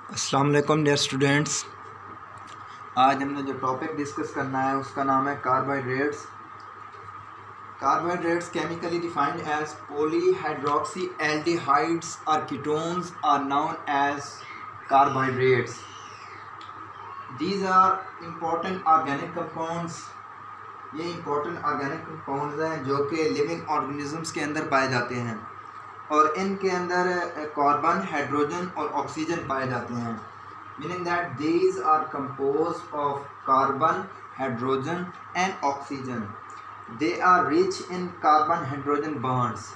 अस्सलाम वालेकुम dear students. आज हमने जो टॉपिक डिस्कस करना है उसका नाम है carbohydrates. Carbohydrates chemically defined as polyhydroxy aldehydes और ketones are known as carbohydrates. These are important organic compounds. ये इम्पोर्टेंट ऑर्गेनिक कंपाउंड्स हैं जो कि लिविंग ऑर्गेनिजम्स के अंदर पाए जाते हैं और इनके अंदर कार्बन, हाइड्रोजन और ऑक्सीजन पाए जाते हैं। Meaning that these are compose of carbon, hydrogen and oxygen. They are rich in carbon hydrogen bonds.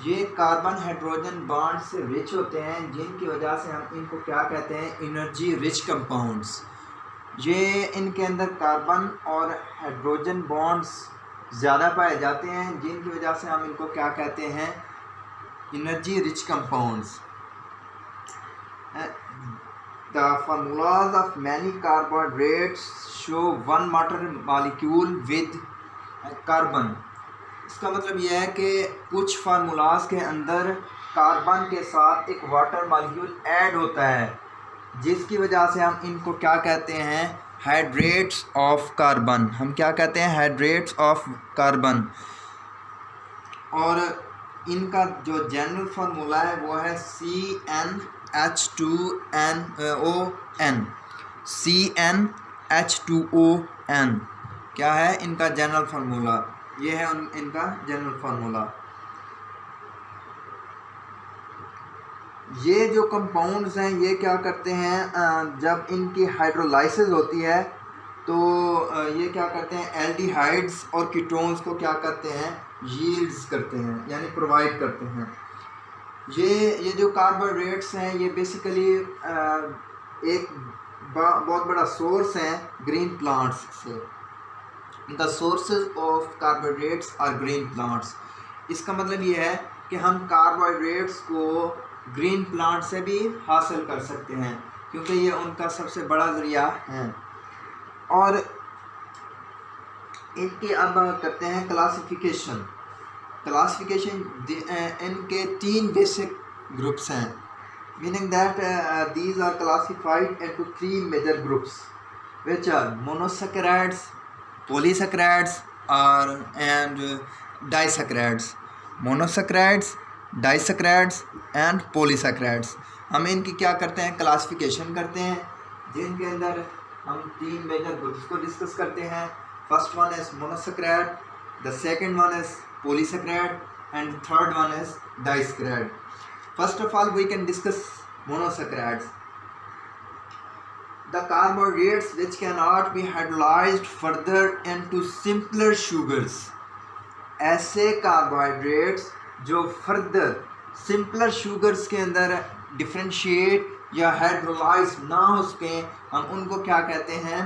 ये कार्बन हाइड्रोजन बॉन्ड से रिच होते हैं, जिनकी वजह से हम इनको क्या कहते हैं, एनर्जी रिच कंपाउंड्स। ये इनके अंदर कार्बन और हाइड्रोजन बॉन्ड्स ज़्यादा पाए जाते हैं, जिनकी वजह से हम इनको क्या कहते हैं, energy rich compounds. The formulas of many carbohydrates show one water molecule with carbon. इसका मतलब यह है कि कुछ फार्मूलाज के अंदर कार्बन के साथ एक वाटर मॉलिक्यूल ऐड होता है, जिसकी वजह से हम इनको क्या कहते हैं, हाइड्रेट्स ऑफ कार्बन। हम क्या कहते हैं, हाइड्रेट्स ऑफ कार्बन। और इनका जो जनरल फार्मूला है वो है CnH2nOn। CnH2ON क्या है इनका जनरल फार्मूला, ये है इनका जनरल फार्मूला। ये जो कंपाउंड्स हैं ये क्या करते हैं, जब इनकी हाइड्रोलाइसिस होती है तो ये क्या करते हैं, एल्डिहाइड्स और कीटोन्स को क्या करते हैं, यील्ड्स करते हैं, यानी प्रोवाइड करते हैं। ये जो कार्बोहाइड्रेट्स हैं ये बेसिकली एक बहुत बड़ा सोर्स है ग्रीन प्लांट्स से। The sources of carbohydrates are green plants. इसका मतलब ये है कि हम कार्बोहाइड्रेट्स को ग्रीन प्लांट से भी हासिल कर सकते हैं, क्योंकि ये उनका सबसे बड़ा ज़रिया है। और इनकी अब करते हैं क्लासिफिकेशन। इनके 3 बेसिक ग्रुप्स हैं, meaning that these are classified into 3 major groups which are monosaccharides, polysaccharides and disaccharides. Monosaccharides, disaccharides and polysaccharides. हम इनकी क्या करते हैं, क्लासिफिकेशन करते हैं, जिनके अंदर हम 3 मेजर ग्रुप्स को डिस्कस करते हैं। First one is monosaccharide, the second one is polysaccharide and the third one is disaccharide. First of all we can discuss monosaccharides. The carbohydrates which cannot be hydrolyzed further into simpler sugars. ऐसे carbohydrates जो further simpler sugars के अंदर differentiate या hydrolyse ना हो सके, हम उनको क्या कहते हैं,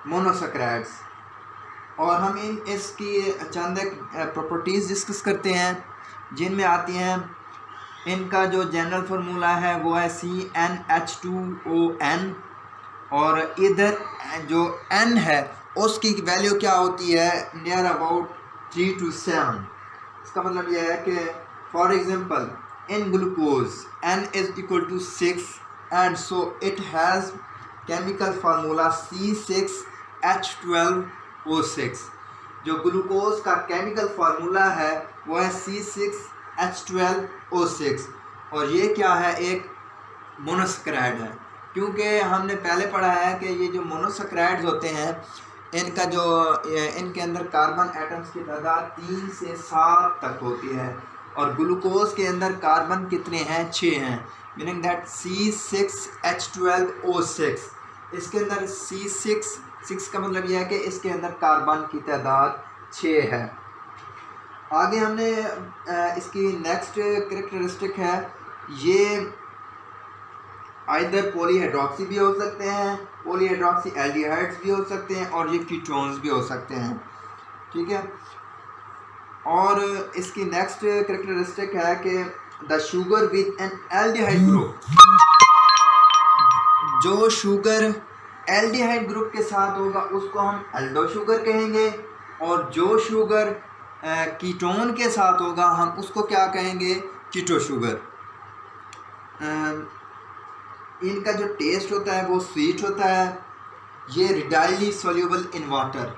मोनोसैकेराइड्स। और हम इसकी चंद प्रॉपर्टीज़ डिस्कस करते हैं, जिनमें आती हैं इनका जो जनरल फार्मूला है वो है CnH2ON। और इधर जो N है उसकी वैल्यू क्या होती है, नियर अबाउट 3 to 7। इसका मतलब यह है कि for example in glucose N is equal to 6 and so it has chemical formula C6H12O6। जो ग्लूकोज का केमिकल फार्मूला है वो है C6H12O6। और ये क्या है, एक मोनोसैकेराइड है, क्योंकि हमने पहले पढ़ा है कि ये जो मोनोसैकेराइड्स होते हैं इनका जो इनके अंदर कार्बन एटम्स की तादाद 3 से 7 तक होती है, और ग्लूकोज के अंदर कार्बन कितने हैं, 6 हैं। मीनिंग दैट C6H12O6 इसके अंदर C6 का मतलब यह है कि इसके अंदर कार्बन की तादाद 6 है। आगे हमने इसकी नेक्स्ट कैरेक्टरिस्टिक है, ये आइदर पॉलीहाइड्रोक्सी भी हो सकते हैं, पॉलीहाइड्रोक्सी एल्डिहाइड्स भी हो सकते हैं, और ये कीटोन्स भी हो सकते हैं, ठीक है। और इसकी नेक्स्ट कैरेक्टरिस्टिक है कि the sugar with N aldehyde group, जो शुगर एल्डिहाइड ग्रुप के साथ होगा उसको हम एल्डो शुगर कहेंगे, और जो शुगर कीटोन के साथ होगा हम उसको क्या कहेंगे, कीटो शुगर। इनका जो टेस्ट होता है वो स्वीट होता है। ये रिडाइली सोल्यूबल इन वाटर।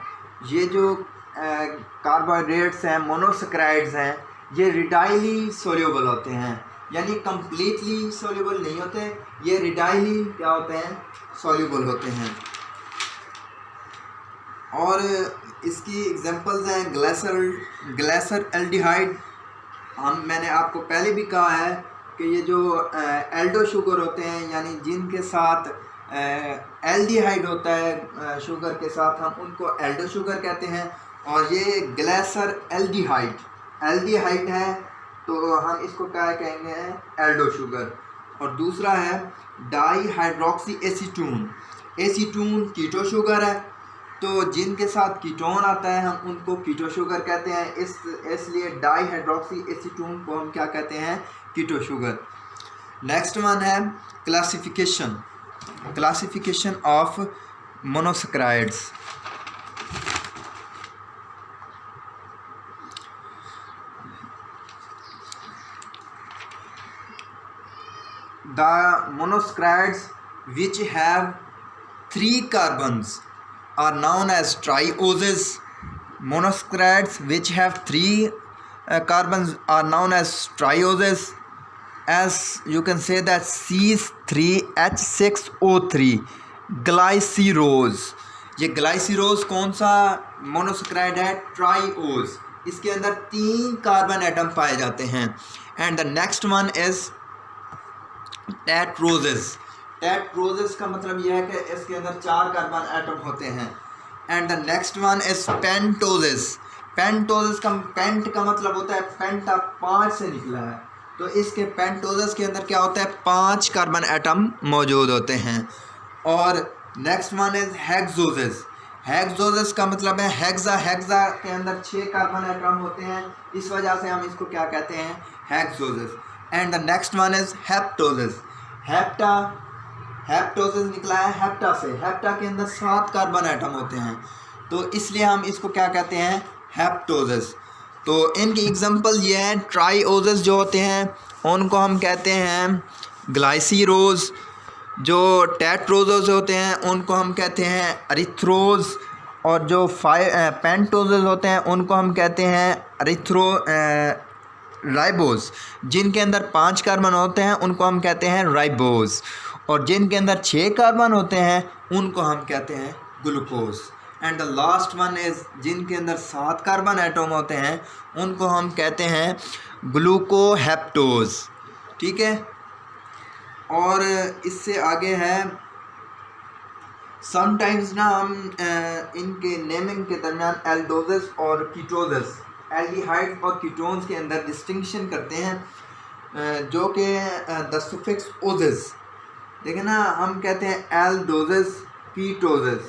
ये जो कार्बोहाइड्रेट्स हैं, मोनोसेक्राइड्स हैं, ये रिडाइली सोल्यूबल होते हैं, यानी कम्प्लीटली सोल्यूबल नहीं होते, ये रिडाइली क्या होते हैं, सोल्यूबल होते हैं। और इसकी एग्जांपल्स हैं ग्लाइसर एल्डिहाइड। मैंने आपको पहले भी कहा है कि ये जो एल्डो शुगर होते हैं, यानी जिनके साथ एल्डिहाइड होता है शुगर के साथ, हम उनको एल्डो शुगर कहते हैं। और ये ग्लाइसर एल्डिहाइड है, तो हम इसको क्या कहेंगे, एल्डो शुगर। और दूसरा है डाई हाइड्रोक्सी एसीटून कीटो शुगर है, तो जिनके साथ कीटोन आता है हम उनको कीटो शुगर कहते हैं। इसलिए डाई हाइड्रोक्सी एसीटून को हम क्या कहते हैं, कीटो शुगर। नेक्स्ट वन है classification of monosaccharides. The monosaccharides which have 3 carbons are known as trioses. Monosaccharides which have 3 carbons are known as trioses. As you can say that C3H6O3 ग्लाइसिरोज। ये ग्लाइसिरोज कौन सा monosaccharide है, triose. इसके अंदर 3 carbon atom पाए जाते हैं। And the next one is tetroses का मतलब यह है कि इसके अंदर 4 कार्बन एटम होते हैं। And the next one is पेंटोजेस का पेंट का मतलब होता है पेंटा, 5 से निकला है, तो इसके पेंटोजेस के अंदर क्या होता है, 5 कार्बन एटम मौजूद होते हैं। और नेक्स्ट वन इज हेक्सोजेस का मतलब है हेक्सा के अंदर 6 कार्बन एटम होते हैं, इस वजह से हम इसको क्या कहते हैं, hexoses. And the next one is heptoses निकला है हेप्टा से। हेप्टा के अंदर 7 कार्बन एटम होते हैं, तो इसलिए हम इसको क्या कहते हैं, हेप्टोजेस। तो इनकी एग्जांपल ये हैं, ट्राइओजेस जो होते हैं उनको हम कहते हैं ग्लाइसिरोज, जो टेट्रोजेस होते हैं उनको हम कहते हैं अरिथ्रोज, और जो पेंटोजेस होते हैं उनको हम कहते हैं राइबोज। जिनके अंदर 5 कार्बन होते हैं उनको हम कहते हैं राइबोज, और जिनके अंदर 6 कार्बन होते हैं उनको हम कहते हैं glucose. And the last one is जिनके अंदर 7 कार्बन एटम होते हैं उनको हम कहते हैं ग्लूकोहेप्टोज। ठीक है। और इससे आगे है समटाइम्स ना हम इनके नेमिंग के दरमियान एल्डोजेस और कीटोजेस, एल्डिहाइड्स और कीटोन्स के अंदर डिस्टिंक्शन करते हैं, जो कि द सुफिक्स ओजेस, देखें ना, हम कहते हैं एल्डोजेस कीटोजेस,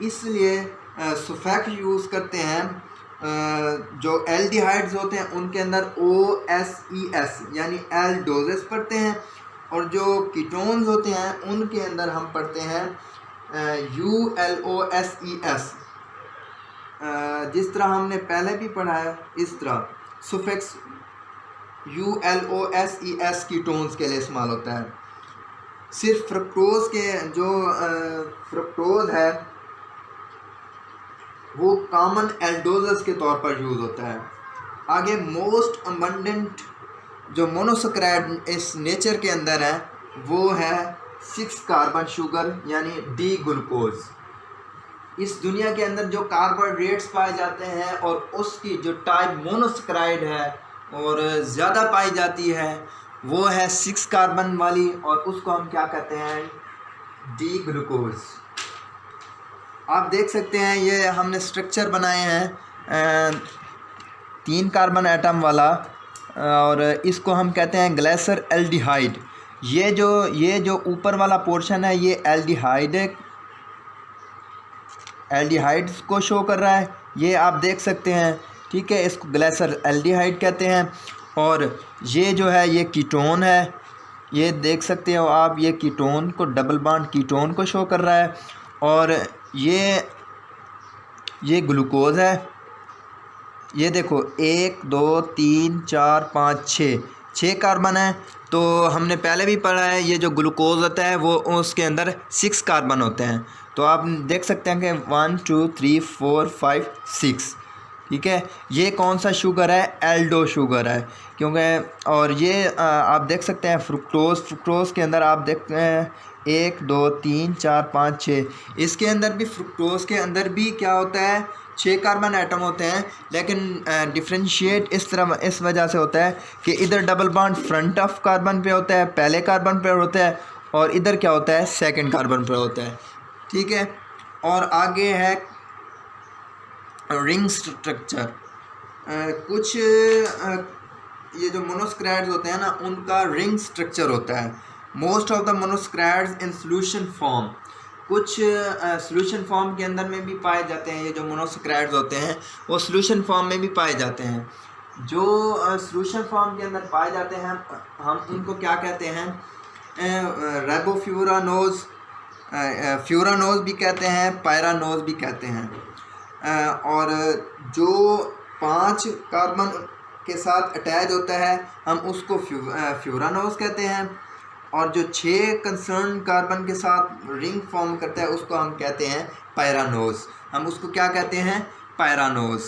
इसलिए सुफिक्स यूज़ करते हैं। जो एल्डिहाइड्स होते हैं उनके अंदर OSES यानी एल्डोजेस पढ़ते हैं, और जो कीटोन्स होते हैं उनके अंदर हम पढ़ते हैं ULOSES। जिस तरह हमने पहले भी पढ़ा है इस तरह सुफिक्स ULOSES कीटोन्स के लिए इस्तेमाल होता है। सिर्फ फ्रक्टोज के जो फ्रक्टोज है वो कॉमन एल्डोजेस के तौर पर यूज़ होता है। आगे मोस्ट अबंडेंट जो मोनोसेक्राइड इस नेचर के अंदर है वो है 6 कार्बन शुगर यानी डी ग्लूकोज। इस दुनिया के अंदर जो कार्बोहाइड्रेट्स पाए जाते हैं और उसकी जो टाइप मोनोसेक्राइड है और ज़्यादा पाई जाती है वो है 6 कार्बन वाली, और उसको हम क्या कहते हैं, डी ग्लूकोज। आप देख सकते हैं ये हमने स्ट्रक्चर बनाए हैं 3 कार्बन एटम वाला, और इसको हम कहते हैं ग्लाइसर एल्डिहाइड। ये जो ऊपर वाला पोर्शन है ये एल्डिहाइड्स को शो कर रहा है, ये आप देख सकते हैं। ठीक है, इसको ग्लाइसर एल्डिहाइड कहते हैं। और ये जो है ये कीटोन है, ये देख सकते हो आप, ये कीटोन को डबल बॉन्ड कीटोन को शो कर रहा है। और ये ग्लूकोज है, ये देखो 1 2 3 4 5 6, 6 कार्बन है, तो हमने पहले भी पढ़ा है ये जो ग्लूकोज होता है वो उसके अंदर 6 कार्बन होते हैं। तो आप देख सकते हैं कि 1 2 3 4 5 6, ठीक है। ये कौन सा शुगर है? एल्डो शुगर है, क्योंकि और ये आप देख सकते हैं फ्रुक्टोज के अंदर आप देखते हैं 1 2 3 4 5 6, इसके अंदर भी फ्रुक्टोज के अंदर भी क्या होता है? 6 कार्बन एटम होते हैं, लेकिन डिफ्रेंशिएट इस वजह से होता है कि इधर double bond front of carbon पे होता है, पहले कार्बन पे होता है, और इधर क्या होता है? सेकंड कार्बन पे होता है, ठीक है। और आगे है रिंग स्ट्रक्चर। कुछ ये जो मोनोस्क्राइड्स होते हैं ना, उनका रिंग स्ट्रक्चर होता है। Most of the monosaccharides in solution form, कुछ सोल्यूशन फॉर्म के अंदर में भी पाए जाते हैं। ये जो मोनोस्क्राइड्स होते हैं वो सोल्यूशन फॉर्म में भी पाए जाते हैं। जो सोल्यूशन फॉर्म के अंदर पाए जाते हैं हम उनको क्या कहते हैं? राइबोफ्यूरानोज, फ्यूरानोज भी कहते हैं, पायरानोज भी कहते हैं। और जो 5 कार्बन के साथ अटैच होता है हम उसको फ्यूरानोज कहते हैं, और जो 6 कंसर्न कार्बन के साथ रिंग फॉर्म करता है उसको हम कहते हैं पायरानोज। हम उसको क्या कहते हैं? पायरानोज।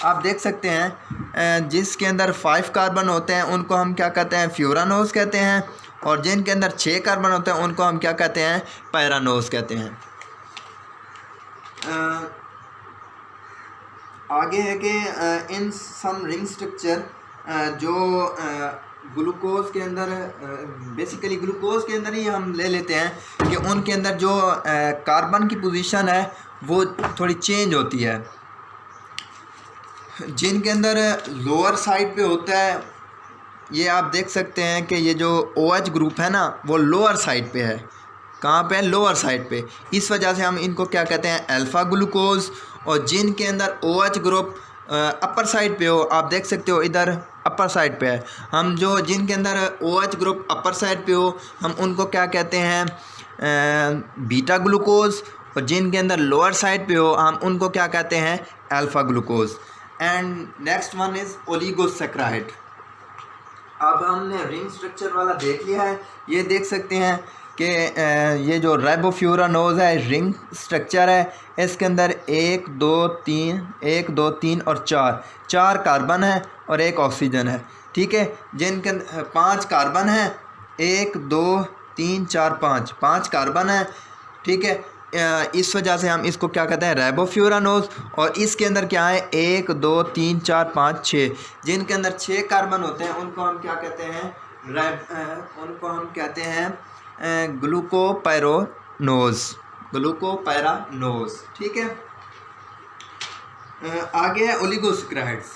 आप देख सकते हैं जिसके अंदर 5 कार्बन होते हैं उनको हम क्या कहते हैं? फ्यूरानोज कहते हैं, और जिनके अंदर 6 कार्बन होते हैं उनको हम क्या कहते हैं? पायरानोज कहते हैं। आगे है कि इन सम रिंग स्ट्रक्चर, जो ग्लूकोज के अंदर बेसिकली ग्लूकोज के अंदर ही हम ले लेते हैं कि उनके अंदर जो कार्बन की पोजीशन है वो थोड़ी चेंज होती है। जिनके अंदर लोअर साइड पे होता है, ये आप देख सकते हैं कि ये जो OH ग्रुप है ना वो लोअर साइड पे है। कहाँ पे है? लोअर साइड पे। इस वजह से हम इनको क्या कहते हैं? Alpha glucose. और जिनके अंदर OH ग्रुप अपर साइड पे हो, आप देख सकते हो इधर अपर साइड पे है, हम जो जिनके अंदर OH ग्रुप अपर साइड पे हो हम उनको क्या कहते हैं? Beta glucose. और जिनके अंदर लोअर साइड पे हो हम उनको क्या कहते हैं? Alpha glucose. And next one is oligosaccharide. अब हमने रिंग स्ट्रक्चर वाला देख लिया है। ये देख सकते हैं कि ये जो राइबोफ्यूरानोज है रिंग स्ट्रक्चर है, इसके अंदर 1 2 3 और 4 कार्बन है और 1 ऑक्सीजन है, ठीक है। जिनके 5 कार्बन है, 1 2 3 4 5 कार्बन है, ठीक है। इस वजह से हम इसको क्या कहते हैं? राइबोफ्यूरानोज। और इसके अंदर क्या है? 1 2 3 4 5 6, जिनके अंदर 6 कार्बन होते हैं उनको हम क्या कहते हैं? उनको हम कहते हैं ग्लूकोपायरानोज, ठीक है। आगे है oligosaccharides.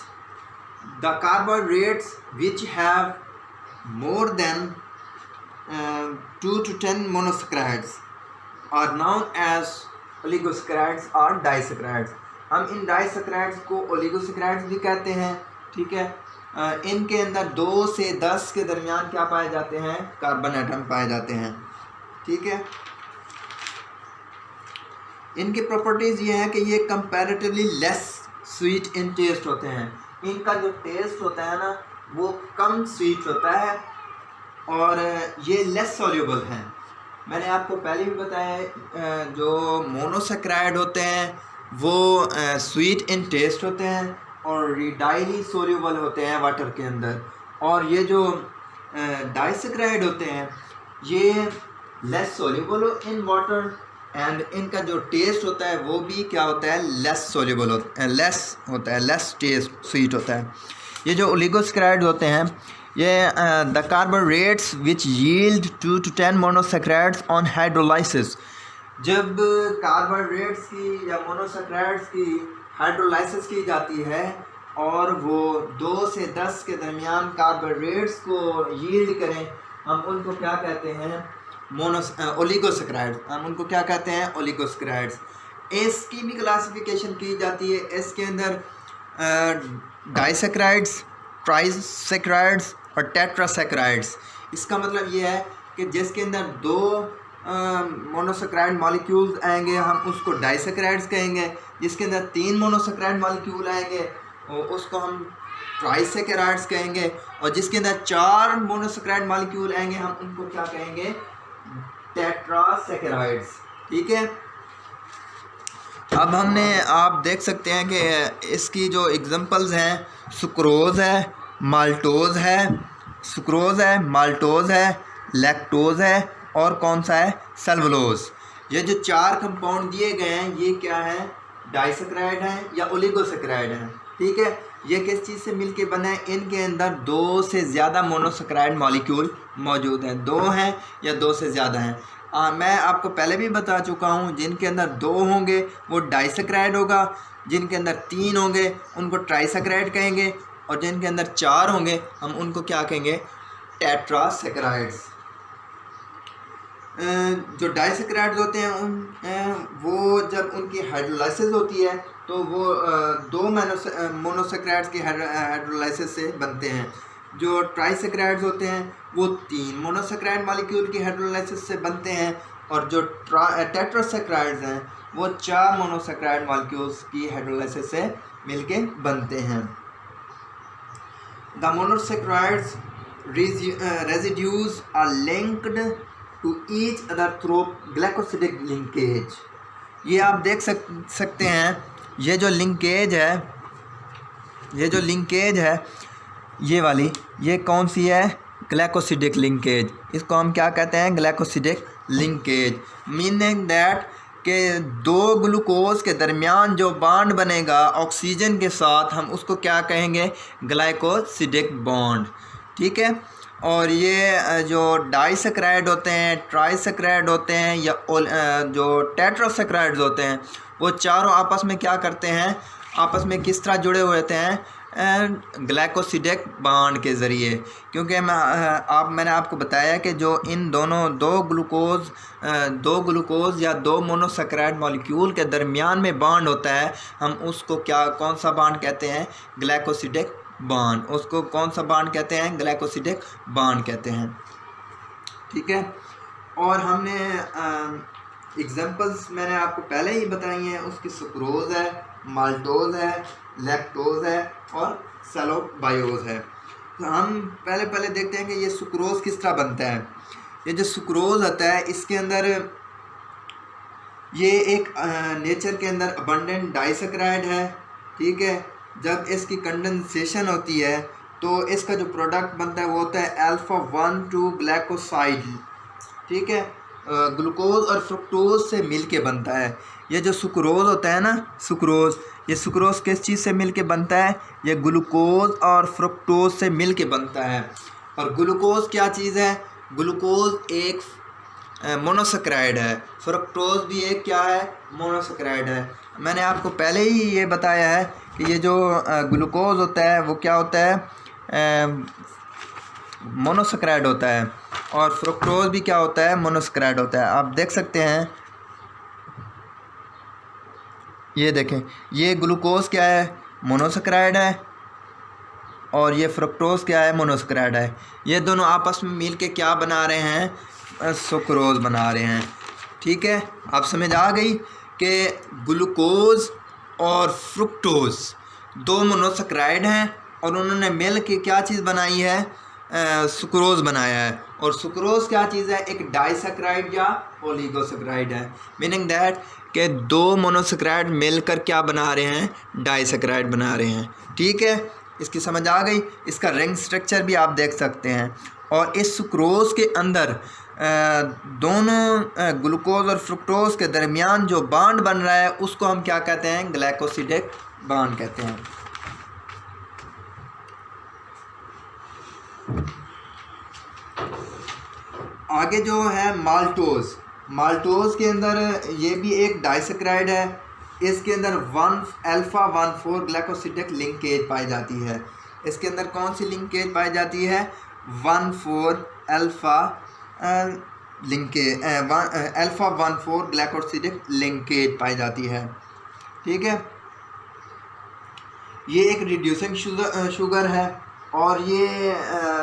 The carbohydrates which have more than 2 to 10 monosaccharides are known as oligosaccharides और डाइसैकेराइड्स। हम इन डाइसैकेराइड्स को ओलिगोसैकेराइड्स भी कहते हैं, ठीक है। इनके अंदर 2 से 10 के दरमियान क्या पाए जाते हैं? कार्बन एटम पाए जाते हैं, ठीक है। इनकी प्रॉपर्टीज़ ये है कि ये comparatively less sweet in taste होते हैं। इनका जो टेस्ट होता है ना वो कम स्वीट होता है, और ये लेस सॉल्युबल हैं। मैंने आपको पहले भी बताया जो मोनोसैकेराइड होते हैं वो स्वीट इन टेस्ट होते हैं और डाइली सोल्यूबल होते हैं वाटर के अंदर, और ये जो डाइसैकेराइड होते हैं ये less soluble in water, and इनका जो टेस्ट होता है वो भी क्या होता है? लेस सोल्यूबल होता है, लेस टेस्ट स्वीट होता है। ये जो ओलिगोसैकेराइड होते हैं ये the carbohydrates which yield 2 to 10 monosaccharides on hydrolysis. जब कार्बोहाइड्रेट्स की या मोनोसैकेराइड्स की हाइड्रोलाइसिस की जाती है और वो 2 से 10 के दरमियान कार्बोहाइड्रेट्स को यील्ड करें, हम उनको क्या कहते हैं? ओलिगोसैकेराइड्स। हम उनको क्या कहते हैं? ओलिगोसैकेराइड्स। इसकी भी क्लासिफिकेशन की जाती है। इसके अंदर डाइसैकेराइड्स, ट्राइसैकेराइड्स और टेट्रासैकेराइड्स। इसका मतलब ये है कि जिसके अंदर 2 मोनोसैकेराइड मॉलिक्यूल्स आएंगे हम उसको डाइसैकेराइड्स कहेंगे। जिसके अंदर 3 मोनोसैकेराइड मॉलिक्यूल आएंगे उसको हम ट्राइसैकेराइड्स कहेंगे, और जिसके अंदर 4 मोनोसैकेराइड मॉलिक्यूल आएंगे हम उनको क्या कहेंगे, टेट्रासैकेराइड्स। ठीक है। अब आप देख सकते हैं कि इसकी जो एग्जांपल्स हैं, सुक्रोज़ है, माल्टोज़ है, सुक्रोज़ है, माल्टोज़ है, लैक्टोज़ है, और कौन सा है, सेलुलोज़। ये जो 4 कंपाउंड दिए गए हैं ये क्या है, डाइसैकेराइड हैं या ओलिगोसैकेराइड हैं। ठीक है। ये किस चीज़ से मिलके बने हैं, इनके अंदर 2 से ज़्यादा मोनोसैकेराइड मॉलिक्यूल मौजूद हैं, 2 हैं या 2 से ज़्यादा हैं। मैं आपको पहले भी बता चुका हूँ, जिनके अंदर 2 होंगे वो डाइसैकेराइड होगा, जिनके अंदर 3 होंगे उनको ट्राइसैकेराइड कहेंगे, और जिनके अंदर 4 होंगे हम उनको क्या कहेंगे, टेट्रासैकेराइड्स। जो डाइसैकेराइड्स होते हैं वो जब उनकी हाइड्रोलाइसिस होती है तो वो 2 मोनोसैकेराइड्स की हाइड्रोलाइसिस से बनते हैं। जो ट्राइसैकेराइड्स होते हैं वो 3 मोनोसैकेराइड मॉलिक्यूल की हाइड्रोलाइसिस से बनते हैं, और जो टेट्रासैकेराइड्स हैं वो 4 मोनोसैकेराइड मॉलिक्यूल्स की हाइड्रोलाइसिस से मिलके बनते हैं। The monosaccharides residues are linked to each other through glycosidic linkage. ये आप देख सकते हैं, ये जो लिंकेज है ये वाली, ये कौन सी है, ग्लाइकोसिडिक लिंकेज। इसको हम क्या कहते हैं, ग्लाइकोसिडिक लिंकेज। मीनिंग दैट के 2 ग्लूकोज के दरमियान जो बॉन्ड बनेगा ऑक्सीजन के साथ हम उसको क्या कहेंगे, ग्लाइकोसिडिक बॉन्ड। ठीक है। और ये जो डाइसैकेराइड होते हैं, ट्राइसैकेराइड होते हैं या जो टेट्रासैकेराइड्स होते हैं वो चारों आपस में क्या करते हैं, आपस में किस तरह जुड़े हुए होते हैं, ग्लाइकोसिडिक बॉन्ड के ज़रिए। क्योंकि मैंने आपको बताया कि जो इन दोनों 2 ग्लूकोज या 2 मोनोसैकेराइड मॉलिक्यूल के दरमियान में बॉन्ड होता है, हम उसको कौन सा बॉन्ड कहते हैं, ग्लाइकोसिडिक बॉन्ड। उसको कौन सा बॉन्ड कहते हैं, ग्लाइकोसिडिक बॉन्ड कहते हैं। ठीक है। और हमने एग्जांपल्स मैंने आपको पहले ही बताई हैं, उसकी सुक्रोज़ है, माल्टोज़ है, लैक्टोज़ है और सेलोबायोज़ है। तो हम पहले देखते हैं कि ये सुक्रोज़ किस तरह बनता है। ये जो सुक्रोज़ होता है इसके अंदर ये एक नेचर के अंदर अबंडेंट डाइसैकेराइड है। ठीक है। जब इसकी कंडेंसेशन होती है तो इसका जो प्रोडक्ट बनता है वो होता है अल्फा-1,2 ग्लाइकोसाइड। ठीक है। ग्लूकोज और फ्रुक्टोज से मिलके बनता है। ये जो सुक्रोज़ होता है ना, सुक्रोज़, ये सुक्रोज़ किस चीज़ से मिलके बनता है, ये ग्लूकोज और फ्रुक्टोज से मिलके बनता है। और ग्लूकोज क्या चीज़ है, ग्लूकोज एक मोनोसैकेराइड है, फ्रुक्टोज भी एक क्या है, मोनोसैकेराइड है। मैंने आपको पहले ही ये बताया है कि ये जो ग्लूकोज होता है वो क्या होता है, मोनोसैकेराइड होता है, और फ्रुक्टोज भी क्या होता है, मोनोसैकेराइड होता है। आप देख सकते हैं, ये देखें, ये ग्लूकोज क्या है, मोनोसैकेराइड है, और ये फ्रुक्टोज क्या है, मोनोसैकेराइड है। ये दोनों आपस में मिल के क्या बना रहे हैं, सुक्रोज़ बना रहे हैं। ठीक है। आप समझ आ गई कि ग्लूकोज और फ्रुक्टोज 2 मोनोसैकेराइड हैं और उन्होंने मिल के क्या चीज़ बनाई है, सुक्रोज़ बनाया है। और सुक्रोज़ क्या चीज़ है, एक डाइसैकेराइड या ओलिगोसैकेराइड है। मीनिंग दैट कि 2 मोनोसैकेराइड मिलकर क्या बना रहे हैं, डाइसैकेराइड बना रहे हैं। ठीक है। इसकी समझ आ गई। इसका रिंग स्ट्रक्चर भी आप देख सकते हैं। और इस सुक्रोज़ के अंदर दोनों ग्लूकोज और फ्रुक्टोज के दरमियान जो बॉन्ड बन रहा है उसको हम क्या कहते हैं, ग्लाइकोसिडिक बॉन्ड कहते हैं। आगे जो है माल्टोज़, माल्टोज़ के अंदर ये भी एक डाइसैकेराइड है। इसके अंदर 1-अल्फा-1,4 ग्लाइकोसिडिक लिंकेज पाई जाती है। इसके अंदर कौन सी लिंकेज पाई जाती है, 1,4-अल्फा अल्फा-1,4 ग्लाइकोसिडिक लिंकेज पाई जाती है। ठीक है। ये एक रिड्यूसिंग शुगर है, और ये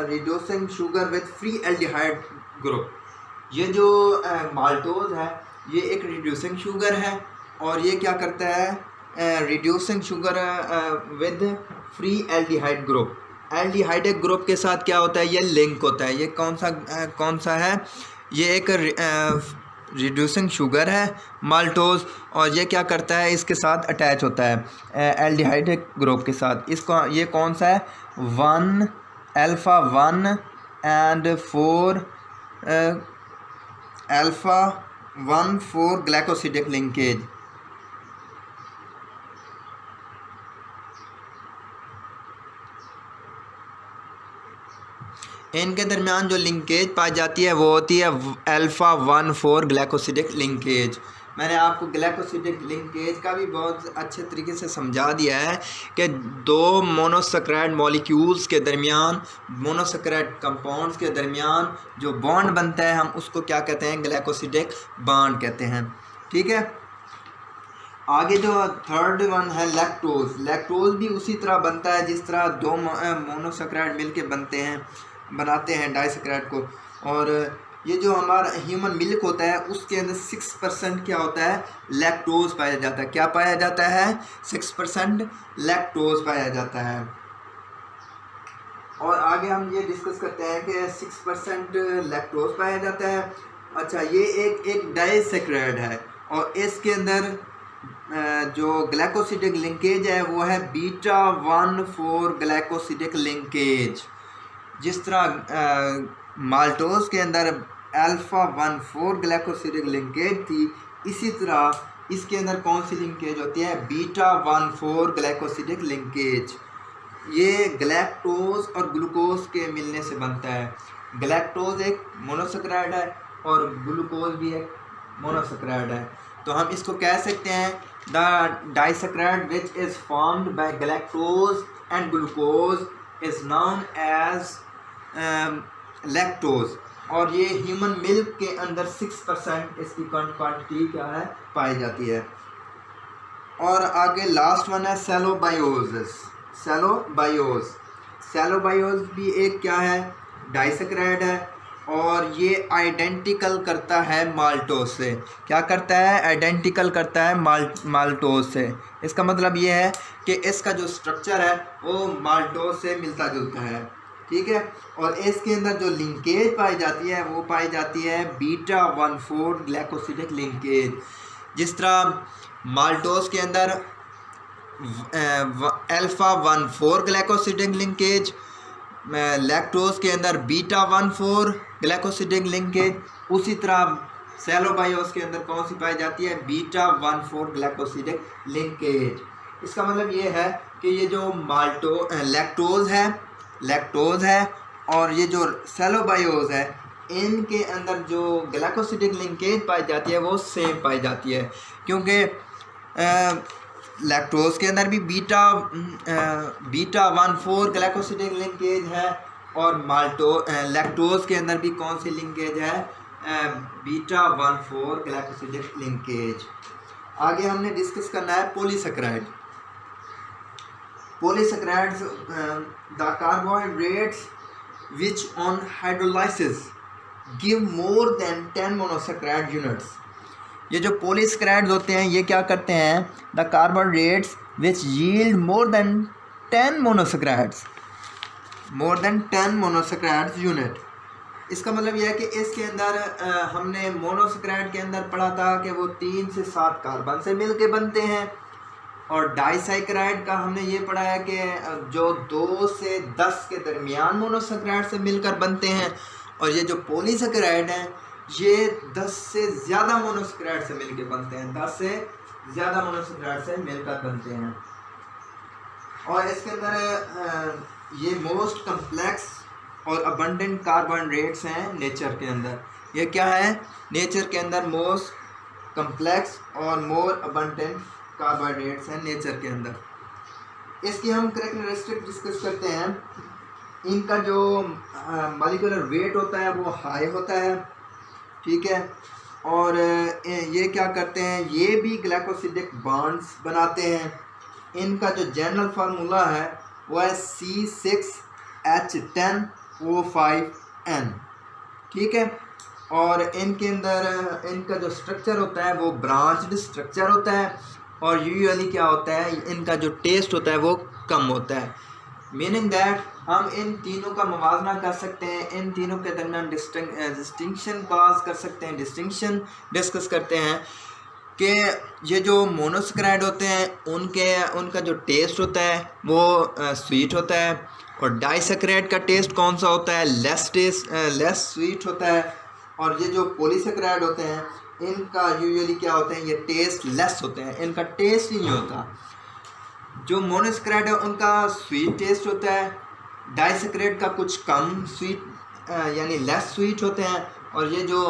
reducing sugar with free aldehyde group. ये जो माल्टोज़ है ये एक रिड्यूसिंग शुगर है, और ये क्या करता है, reducing sugar with free aldehyde group. Aldehyde group के साथ क्या होता है, ये लिंक होता है। ये कौन सा है, ये एक रिड्यूसिंग शुगर है माल्टोज, और ये क्या करता है, इसके साथ अटैच होता है एल्डिहाइड ग्रुप के साथ। इसको ये कौन सा है, 1 alpha 1 and 4 alpha 1 4 glycosidic linkage. इनके दरमियान जो लिंकेज पाई जाती है वो होती है अल्फ़ा 1 4 ग्लाइकोसिडिक लिंकेज। मैंने आपको ग्लाइकोसिडिक लिंकेज का भी बहुत अच्छे तरीके से समझा दिया है कि दो मोनोसैकेराइड मॉलिक्यूल्स के दरमियान, मोनोसैकेराइड कंपाउंड्स के दरमियान जो बॉन्ड बनता है, हम उसको क्या कहते हैं, ग्लाइकोसिडिक बॉन्ड कहते हैं। ठीक है, आगे जो थर्ड वन है लैक्टोज। लैक्टोज भी उसी तरह बनता है जिस तरह दो मोनोसैकेराइड मिलके बनाते हैं डाइसैकेराइड को। और ये जो हमारा ह्यूमन मिल्क होता है उसके अंदर 6% क्या होता है, लैक्टोज पाया जाता है। क्या पाया जाता है, 6% लैक्टोज पाया जाता है। और आगे हम ये डिस्कस करते हैं कि 6% लैक्टोज पाया जाता है। अच्छा, ये एक डाइसैकेराइड है और इसके अंदर जो ग्लाइकोसिडिक लिंकेज है वो है बीटा 1 4 ग्लाइकोसिडिक लिंकेज। जिस तरह माल्टोज के अंदर अल्फ़ा 1 4 ग्लाइकोसिडिक लिंकेज थी, इसी तरह इसके अंदर कौन सी लिंकेज होती है, बीटा 1 4 ग्लाइकोसिडिक लिंकेज। ये ग्लैक्टोज और ग्लूकोज के मिलने से बनता है। ग्लैक्टोज एक मोनोसैकेराइड है और ग्लूकोज भी एक मोनोसैकेराइड है। तो हम इसको कह सकते हैं the disaccharide which is formed by galactose and glucose is known as lactose. और ये ह्यूमन मिल्क के अंदर 6% इसकी क्वांटिटी क्या है, पाई जाती है। और आगे लास्ट वन है सेलोबायोसिस। सेलोबायोज भी एक क्या है, डाइसैकेराइड है और ये आइडेंटिकल करता है माल्टोज से। क्या करता है, आइडेंटिकल करता है माल्टोज से। इसका मतलब ये है कि इसका जो स्ट्रक्चर है वो माल्टोज से मिलता जुलता है। ठीक है, और इसके अंदर जो लिंकेज पाई जाती है वो पाई जाती है बीटा 1 4 ग्लाइकोसिडिक लिंकेज। जिस तरह माल्टोज के अंदर अल्फ़ा 1 4 ग्लाइकोसिडिक लिंकेज, लैक्टोज के अंदर बीटा 1 4 ग्लाइकोसिडिक लिंकेज, उसी तरह सेलोबायोस के अंदर कौन सी पाई जाती है, बीटा 1 4 ग्लाइकोसिडिक लिंकेज। इसका मतलब ये है कि ये जो लैक्टोज है और ये जो सेलोबायोस है, इनके अंदर जो ग्लाइकोसिडिक लिंकेज पाई जाती है वो सेम पाई जाती है। क्योंकि लैक्टोज के अंदर भी बीटा 1 4 ग्लाइकोसिडिक लिंकेज है और लैक्टोज के अंदर भी कौन सी लिंकेज है, बीटा 1 4 ग्लाइकोसिडिक लिंकेज। आगे हमने डिस्कस करना है polysaccharide. Polysaccharides, the carbohydrates which on hydrolysis give more than 10 monosaccharide units। ये जो पॉलीसैकेराइड्स होते हैं ये क्या करते हैं, the carbohydrates which yield more then 10 monosaccharides unit. इसका मतलब यह है कि इसके अंदर हमने मोनोसैकेराइड के अंदर पढ़ा था कि वो 3 से 7 कार्बन से मिलके बनते हैं, और डाइसैकेराइड का हमने ये पढ़ा है कि जो 2 से 10 के दरमियान मोनोसैकेराइड से मिलकर बनते हैं। और ये जो पॉलीसैकेराइड हैं ये 10 से ज़्यादा मोनोसैकेराइड से मिलकर बनते हैं, 10 से ज़्यादा मोनोसैकेराइड से मिलकर बनते हैं। और इसके अंदर ये मोस्ट कम्प्लेक्स और अबंडेंट कार्बोहाइड्रेट्स हैं नेचर के अंदर। ये क्या है, नेचर के अंदर मोस्ट कम्प्लेक्स और मोर अबंडेंट कार्बोहाइड्रेट्स हैं नेचर के अंदर। इसकी हम कैरेक्टरिस्टिक डिस्कस करते हैं। इनका जो मॉलिक्यूलर वेट होता है वो हाई होता है। ठीक है, और ये क्या करते हैं, ये भी ग्लाइकोसिडिक बॉन्ड्स बनाते हैं। इनका जो जनरल फार्मूला है वो है C6H10O5N। ठीक है, और इनके अंदर इनका जो स्ट्रक्चर होता है वो ब्रांच्ड स्ट्रक्चर होता है, और यूजुअली क्या होता है, इनका जो टेस्ट होता है वो कम होता है। मीनिंग दैट हम इन तीनों का मुवाजना कर सकते हैं, इन तीनों के दरमियान डिस्टिंक्शन कॉज कर सकते हैं, डिस्टिंक्शन डिस्कस करते हैं कि ये जो मोनोसेक्राइड होते हैं उनका जो टेस्ट होता है वो स्वीट होता है, और डाइसेक्राइड का टेस्ट कौन सा होता है, लेस स्वीट होता है। और ये जो पॉलीसेक्राइड होते हैं इनका यूजुअली क्या होते हैं, ये टेस्ट लेस होते हैं, इनका टेस्ट ही नहीं होता। जो मोनोसेक्राइड है उनका स्वीट टेस्ट होता है, डाइसेक्राइड का कुछ कम स्वीट यानी लेस स्वीट होते हैं, और ये जो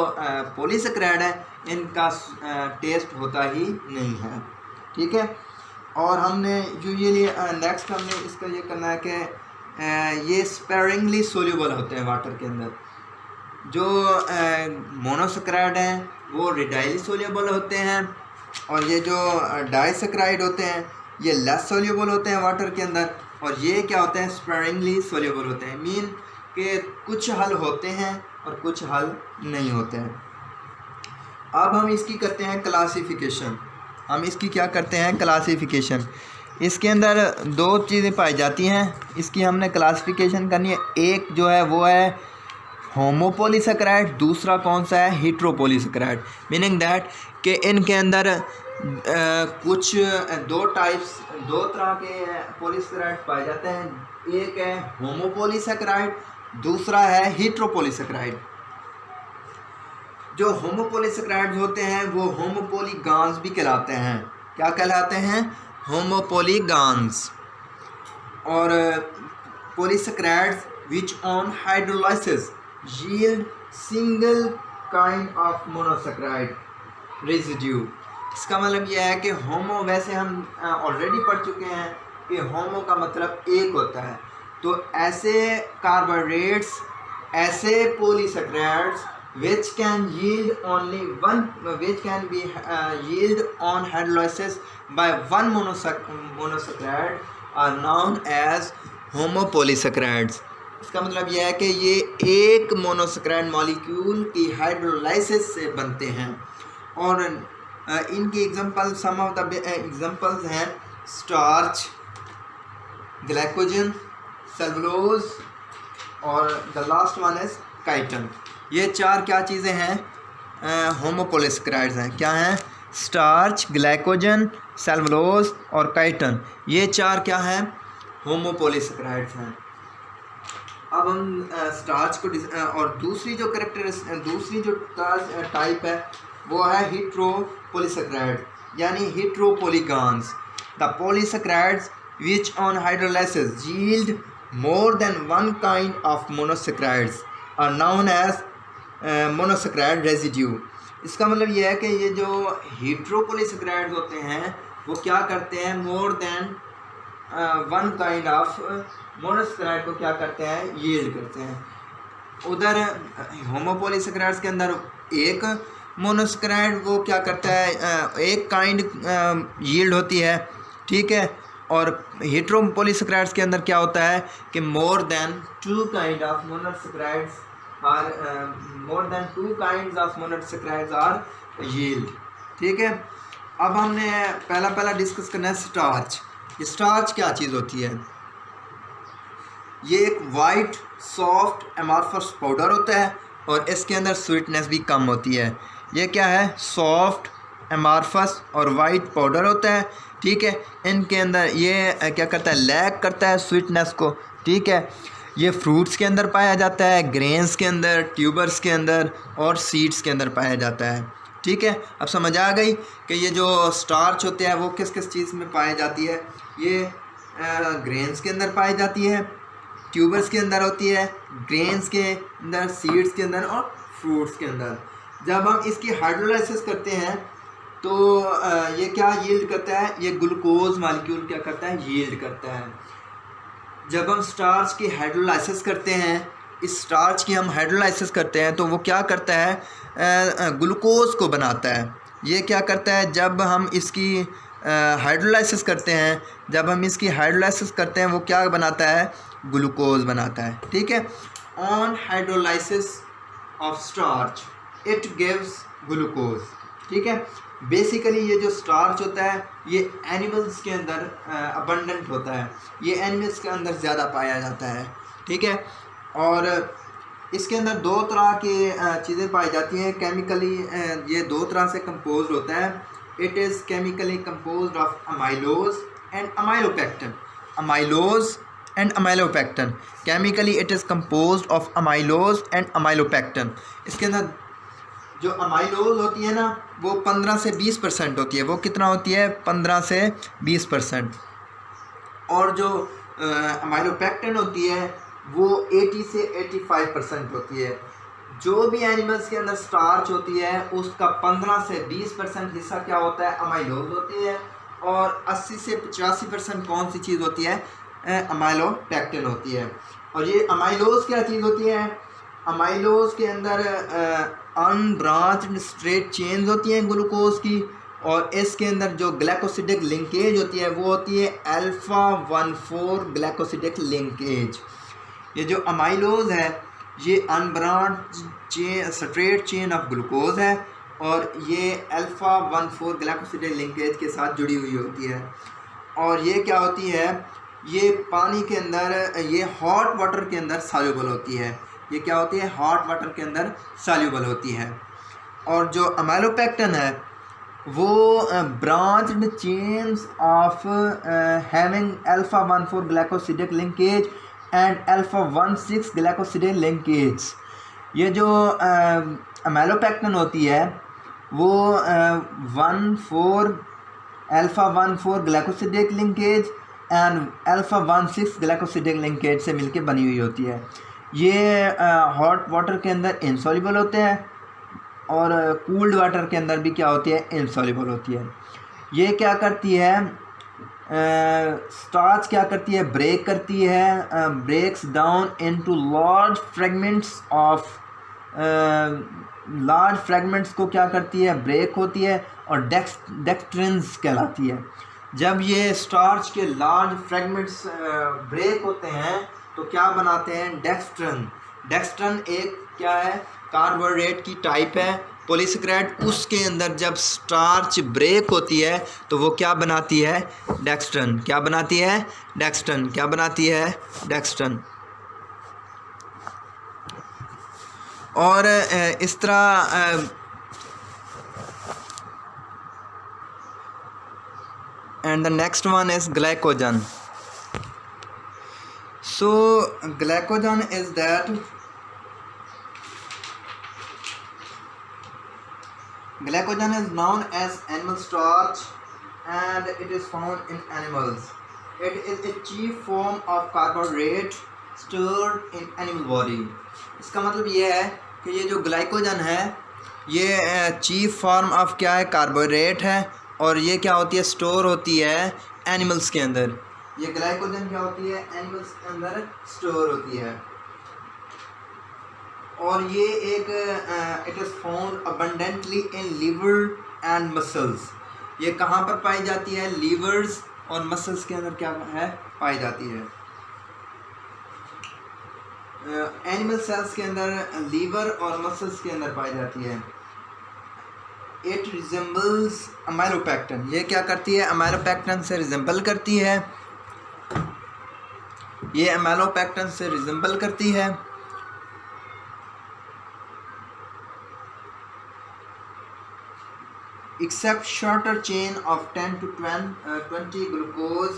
पॉलीसेक्राइड है इनका टेस्ट होता ही नहीं है। ठीक है, और हमने यूजुअली नेक्स्ट हमने इसका ये करना है कि ये स्पेरिंगली सोल्यूबल होते हैं वाटर के अंदर। जो मोनोसेक्राइड हैं वो रेडाइली सोल्यूबल होते हैं, और ये जो डाइसेक्राइड होते हैं ये लेस सोल्यूबल होते हैं वाटर के अंदर, और ये क्या होते हैं, स्पेरिंगली सोल्यूबल होते हैं। मीन कि कुछ हल होते हैं और कुछ हल नहीं होते हैं। अब हम इसकी करते हैं क्लासिफिकेशन। हम इसकी क्या करते हैं, क्लासिफिकेशन। इसके अंदर दो चीज़ें पाई जाती हैं, इसकी हमने क्लासिफिकेशन करनी है। एक जो है वो है होमोपॉलीसेक्राइड, दूसरा कौन सा है, हेट्रोपॉलीसेक्राइड। मीनिंग दैट कि इनके अंदर कुछ दो तरह के पॉलीसेक्राइड पाए जाते हैं। एक है होमोपॉलीसेक्राइड, दूसरा है हेट्रोपॉलीसेक्राइड। जो होमोपॉलीसेक्राइड होते हैं वो होमोपॉलीगांस भी कहलाते हैं। क्या कहलाते हैं, होमोपॉलीगांस। और polysaccharides which on hydrolysis yield single kind of monosaccharide residue। इसका मतलब यह है कि होमो, वैसे हम ऑलरेडी पढ़ चुके हैं कि होमो का मतलब एक होता है, तो ऐसे कार्बोहाइड्रेट्स, ऐसे polysaccharides which can yield only one, which can be yield on hydrolysis by one monosaccharide are known as homopolysaccharides। इसका मतलब यह है कि ये एक मोनोसेक्राइड मॉलिक्यूल की हाइड्रोलाइसिस से बनते हैं। और इनकी example, some of the examples हैं स्टार्च, ग्लाइकोजन, सेलुलोज, और the last one is chitin. ये चार क्या चीज़ें हैं, होमोपॉलीसेक्राइड्स हैं। क्या हैं, स्टार्च, ग्लाइकोजन, सेलुलोज और काइटन। ये चार क्या हैं, होमोपॉलीसेक्राइड्स हैं। अब हम स्टार्च को और दूसरी जो टाइप है वो है हेट्रोपॉलीसेक्राइड यानी heteropolyglycans. The polysaccharides which on hydrolysis yield more than one kind of monosaccharides are known as monosaccharide residue. इसका मतलब ये है कि ये जो हेट्रोपॉलीसेक्राइड्स होते हैं वो क्या करते हैं, मोर than one kind of monosaccharide को क्या करते हैं, यील्ड करते हैं। उधर होमोपॉलीसेक्राइड्स के अंदर एक मोनोसेक्राइड वो क्या करता है, एक काइंड यील्ड होती है। ठीक है, और हेट्रोपॉलीसेक्राइड्स के अंदर क्या होता है कि more than two kind of monosaccharides are yield. ठीक है, अब हमने पहला डिस्कस करना है स्टार्च। स्टार्च क्या चीज़ होती है, ये एक वाइट सॉफ्ट एमॉर्फस पाउडर होता है और इसके अंदर स्वीटनेस भी कम होती है। ये क्या है, सॉफ्ट एमॉर्फस और वाइट पाउडर होता है। ठीक है, इनके अंदर ये क्या करता है, लैक करता है स्वीटनेस को। ठीक है, ये फ्रूट्स के अंदर पाया जाता है, ग्रेन्स के अंदर, ट्यूबर्स के अंदर और सीड्स के अंदर पाया जाता है। ठीक है, अब समझ आ गई कि ये जो स्टार्च होते हैं वो किस किस चीज़ में पाई जाती है। ये ग्रेन्स के अंदर पाई जाती है, ट्यूबर्स के अंदर होती है, ग्रेन्स के अंदर, सीड्स के अंदर और फ्रूट्स के अंदर। जब हम इसकी हाइड्रोलाइसिस करते हैं तो ये क्या यील्ड करता है, ये ग्लूकोज मॉलिक्यूल क्या करता है, यील्ड करता है। जब हम स्टार्च की हाइड्रोलाइसिस करते हैं, इस स्टार्च की हम हाइड्रोलाइसिस करते हैं तो वो क्या करता है, ग्लूकोज को बनाता है। ये क्या करता है, जब हम इसकी हाइड्रोलाइसिस करते हैं, वो क्या बनाता है, ग्लूकोज बनाता है। ठीक है, on hydrolysis of starch it gives glucose. ठीक है, बेसिकली ये जो स्टार्च होता है ये एनिमल्स के अंदर अबंडेंट होता है, ये एनिमल्स के अंदर ज़्यादा पाया जाता है, ठीक है। और इसके अंदर दो तरह की चीज़ें पाई जाती हैं केमिकली, ये दो तरह से कंपोज होता है। It is chemically compose of amylose and amylopectin. Amylose and amylopectin, chemically it is compose of amylose and amylopectin. इसके अंदर जो अमाइलोज होती है ना वो 15 से 20% होती है। वो कितना होती है? 15 से 20%। और जो अमाइलोपेक्टिन होती है वो 80 से 85% होती है। जो भी एनिमल्स के अंदर स्टार्च होती है उसका 15 से 20% हिस्सा क्या होता है? अमाइलोज होती है। और 80 से 85% कौन सी चीज़ होती है? अमाइलोपेक्टिन होती है। और ये अमाइलोज क्या चीज़ होती है? अमाइलोज के अंदर अनब्रांच्ड स्ट्रेट चेन्स होती हैं ग्लूकोज की, और इसके अंदर जो ग्लाइकोसिडिक लिंकेज होती है वो होती है अल्फ़ा 1,4 ग्लाइकोसिडिक लिंकेज। ये जो अमाइलोज है ये unbranched straight chain of glucose है और ये अल्फ़ा 1,4 ग्लाइकोसिडिक लिंकेज के साथ जुड़ी हुई होती है। और ये क्या होती है? ये पानी के अंदर, ये हॉट वाटर के अंदर सॉल्युबल होती है। ये क्या होती है? हॉट वाटर के अंदर सॉल्युबल होती है। और जो अमाइलोपेक्टिन है वो branched chains of having alpha 1,4 glycosidic linkage and alpha 1,6 glycosidic linkage. ये जो अमाइलोपेक्टिन होती है वो 1,4 glycosidic linkage and alpha 1,6 glycosidic linkage से मिलके बनी हुई होती है। ये हॉट वाटर के अंदर इनसॉल्युबल होते हैं और कूल्ड वाटर के अंदर भी क्या होती है? इनसॉल्युबल होती है। ये क्या करती है? स्टार्च क्या करती है? ब्रेक करती है, breaks down into large fragments of, large fragments को क्या करती है? ब्रेक होती है और डेक्स्ट्रिन्स कहलाती है। जब ये स्टार्च के लार्ज फ्रेगमेंट्स ब्रेक होते हैं तो क्या बनाते हैं? डेक्स्ट्रन। डेक्स्ट्रन एक क्या है? कार्बोहाइड्रेट की टाइप है, पॉलीसेकेराइड। उसके अंदर जब स्टार्च ब्रेक होती है तो वो क्या बनाती है? डेक्स्ट्रन। क्या बनाती है? डेक्स्ट्रन। क्या बनाती है? डेक्स्ट्रन। और इस तरह and the next one is glycogen. So glycogen is that glycogen is known as animal starch and it is found in animals. It is a chief form of carbohydrate stored in animal body. इसका मतलब ये है कि ये जो glycogen है ये chief form of क्या है? कार्बोहाइड्रेट है। और ये क्या होती है? स्टोर होती है एनिमल्स के अंदर। ये ग्लाइकोजन क्या होती है? एनिमल्स के अंदर स्टोर होती है। और ये एक it is found abundantly in liver and muscles. ये कहाँ पर पाई जाती है? लीवर्स और मसल्स के अंदर क्या है? पाई जाती है। एनिमल सेल्स के अंदर लीवर और मसल्स के अंदर पाई जाती है। It resembles amylopectin. ये क्या करती है? अमाइलोपेक्टिन से रिजेंबल करती है। ये अमाइलोपेक्टिन से रिजेंबल करती है। Except shorter chain of 10 to 20 glucose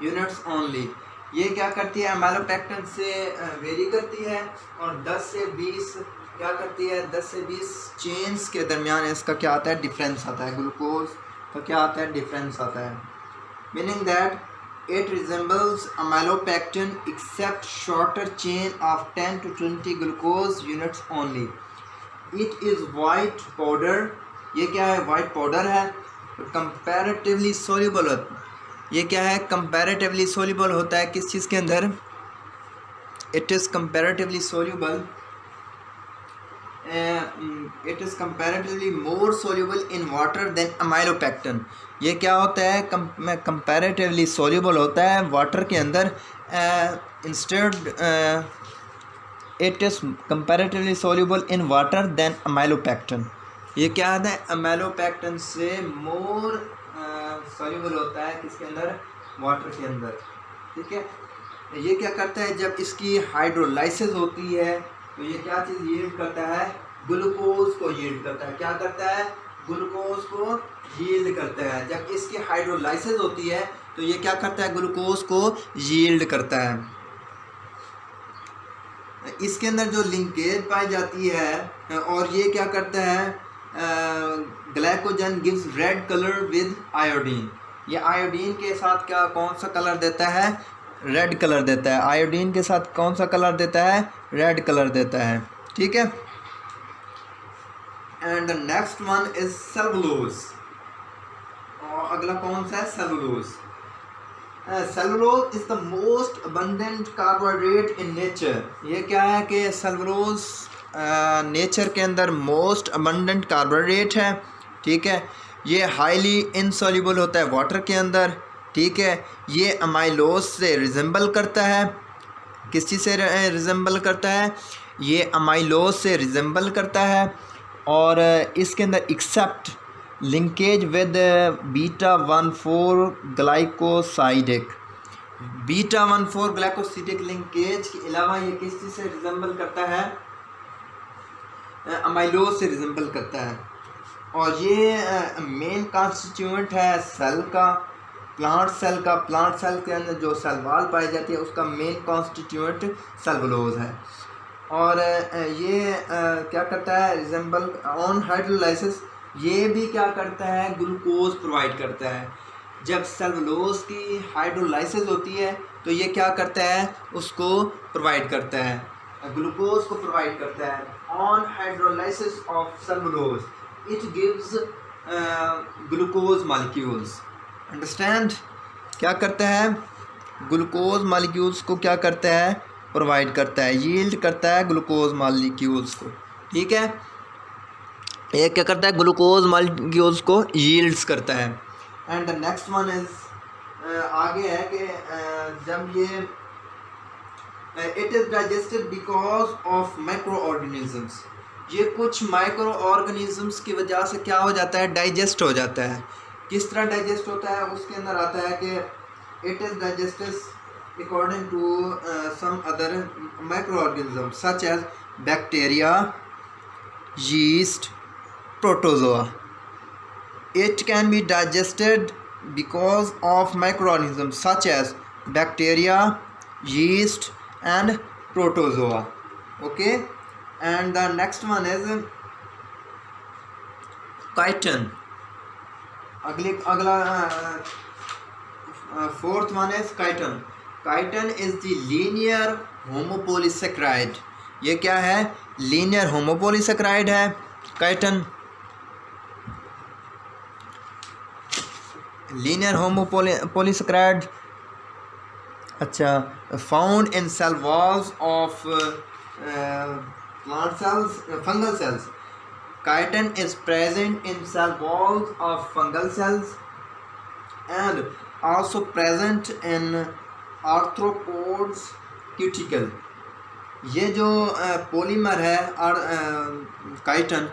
units only. ये क्या करती है? अमाइलोपेक्टिन से वेरी करती है और 10 से 20 क्या करती है? 10 से 20 चेन्स के दरमियान इसका क्या आता है? डिफरेंस आता है। ग्लूकोज का क्या आता है? डिफरेंस आता है। Meaning that it resembles amylopectin except shorter chain of 10 to 20 glucose units only. It is white powder. ये क्या है? वाइट पाउडर है। कंपैरेटिवली सोल्यूबल होता है। ये क्या है? कंपैरेटिवली सोल्यूबल होता है किस चीज़ के अंदर? It is comparatively soluble, it is comparatively more soluble in water than amylopectin. ये क्या होता है? कंपैरेटिवली सोल्यूबल होता है वाटर के अंदर। Instead it is comparatively soluble in water than amylopectin. ये क्या है, अमेलोपेक्टिन से मोर सॉल्युबल होता है किसके अंदर, वाटर के अंदर। ठीक है, ये क्या करता है, जब इसकी हाइड्रोलाइसिस होती है तो ये क्या चीज़ यील्ड करता है, ग्लूकोज को यील्ड करता है। क्या करता है, ग्लूकोज को यील्ड करता है। जब इसकी हाइड्रोलाइसिस होती है तो ये क्या करता है, ग्लूकोज को यील्ड करता है। इसके अंदर जो लिंकेज पाई जाती है और ये क्या करता है, glycogen gives red colour with iodine. ये आयोडीन के साथ क्या, कौन सा कलर देता है, रेड कलर देता है। आयोडीन के साथ कौन सा कलर देता है, रेड कलर देता है। ठीक है, and the next one is cellulose. और अगला कौन सा है, cellulose. Cellulose is the most abundant carbohydrate in nature. ये क्या है कि सेलुलोज नेचर के अंदर मोस्ट अबंडेंट कार्बोहाइड्रेट है। ठीक है, ये हाईली इनसॉल्युबल होता है वाटर के अंदर। ठीक है, ये अमाइलोज से रिजेंबल करता है। किस चीज़ से रिजेंबल करता है, ये अमाइलोज से रिजेंबल करता है। और इसके अंदर except linkage with β14 glycosidic. β14 glycosidic linkage के अलावा ये किस चीज़ से रिजेंबल करता है, अमाइलोज से रिजेंबल करता है। और ये मेन कॉन्स्टिट्यूएंट है सेल का, प्लांट सेल का। प्लांट सेल के अंदर जो सेल वॉल पाई जाती है उसका मेन कॉन्स्टिट्यूएंट सेलुलोज है। और ये क्या करता है, रिजेंबल ऑन हाइड्रोलाइसिस। ये भी क्या करता है, ग्लूकोज प्रोवाइड करता है। जब सेलुलोज की हाइड्रोलाइसिस होती है तो ये क्या करता है, उसको प्रोवाइड करता है, ग्लूकोज को प्रोवाइड करता है। On hydrolysis of cellulose it gives glucose molecules. Understand, क्या करता है, ग्लूकोज मॉलिक्यूल्स को क्या करता है, प्रोवाइड करता है, यील्ड करता है ग्लूकोज मॉलिक्यूल्स को। ठीक है, ये क्या करता है, ग्लूकोज मॉलिक्यूल्स को यील्ड्स करता है। And the next one is आगे है कि जब ये it is digested because of micro organisms. ये कुछ माइक्रो ऑर्गेनिजम्स की वजह से क्या हो जाता है, डाइजेस्ट हो जाता है। किस तरह डाइजेस्ट होता है, उसके अंदर आता है कि it is digested according to some other micro organism such as bacteria, yeast, protozoa. It can be digested because of microorganisms such as bacteria, yeast and protozoa. Okay, and the next one is chitin. अगला fourth one is chitin. Chitin is the linear homopolysaccharide. ये क्या है, linear होमोपोलीसेक्राइड है chiton. Linear homopolysaccharide, अच्छा, found in cell walls of plant cells, fungal cells. Chitin is present in cell walls of fungal cells and also present in arthropods cuticle. ये जो polymer है और chitin,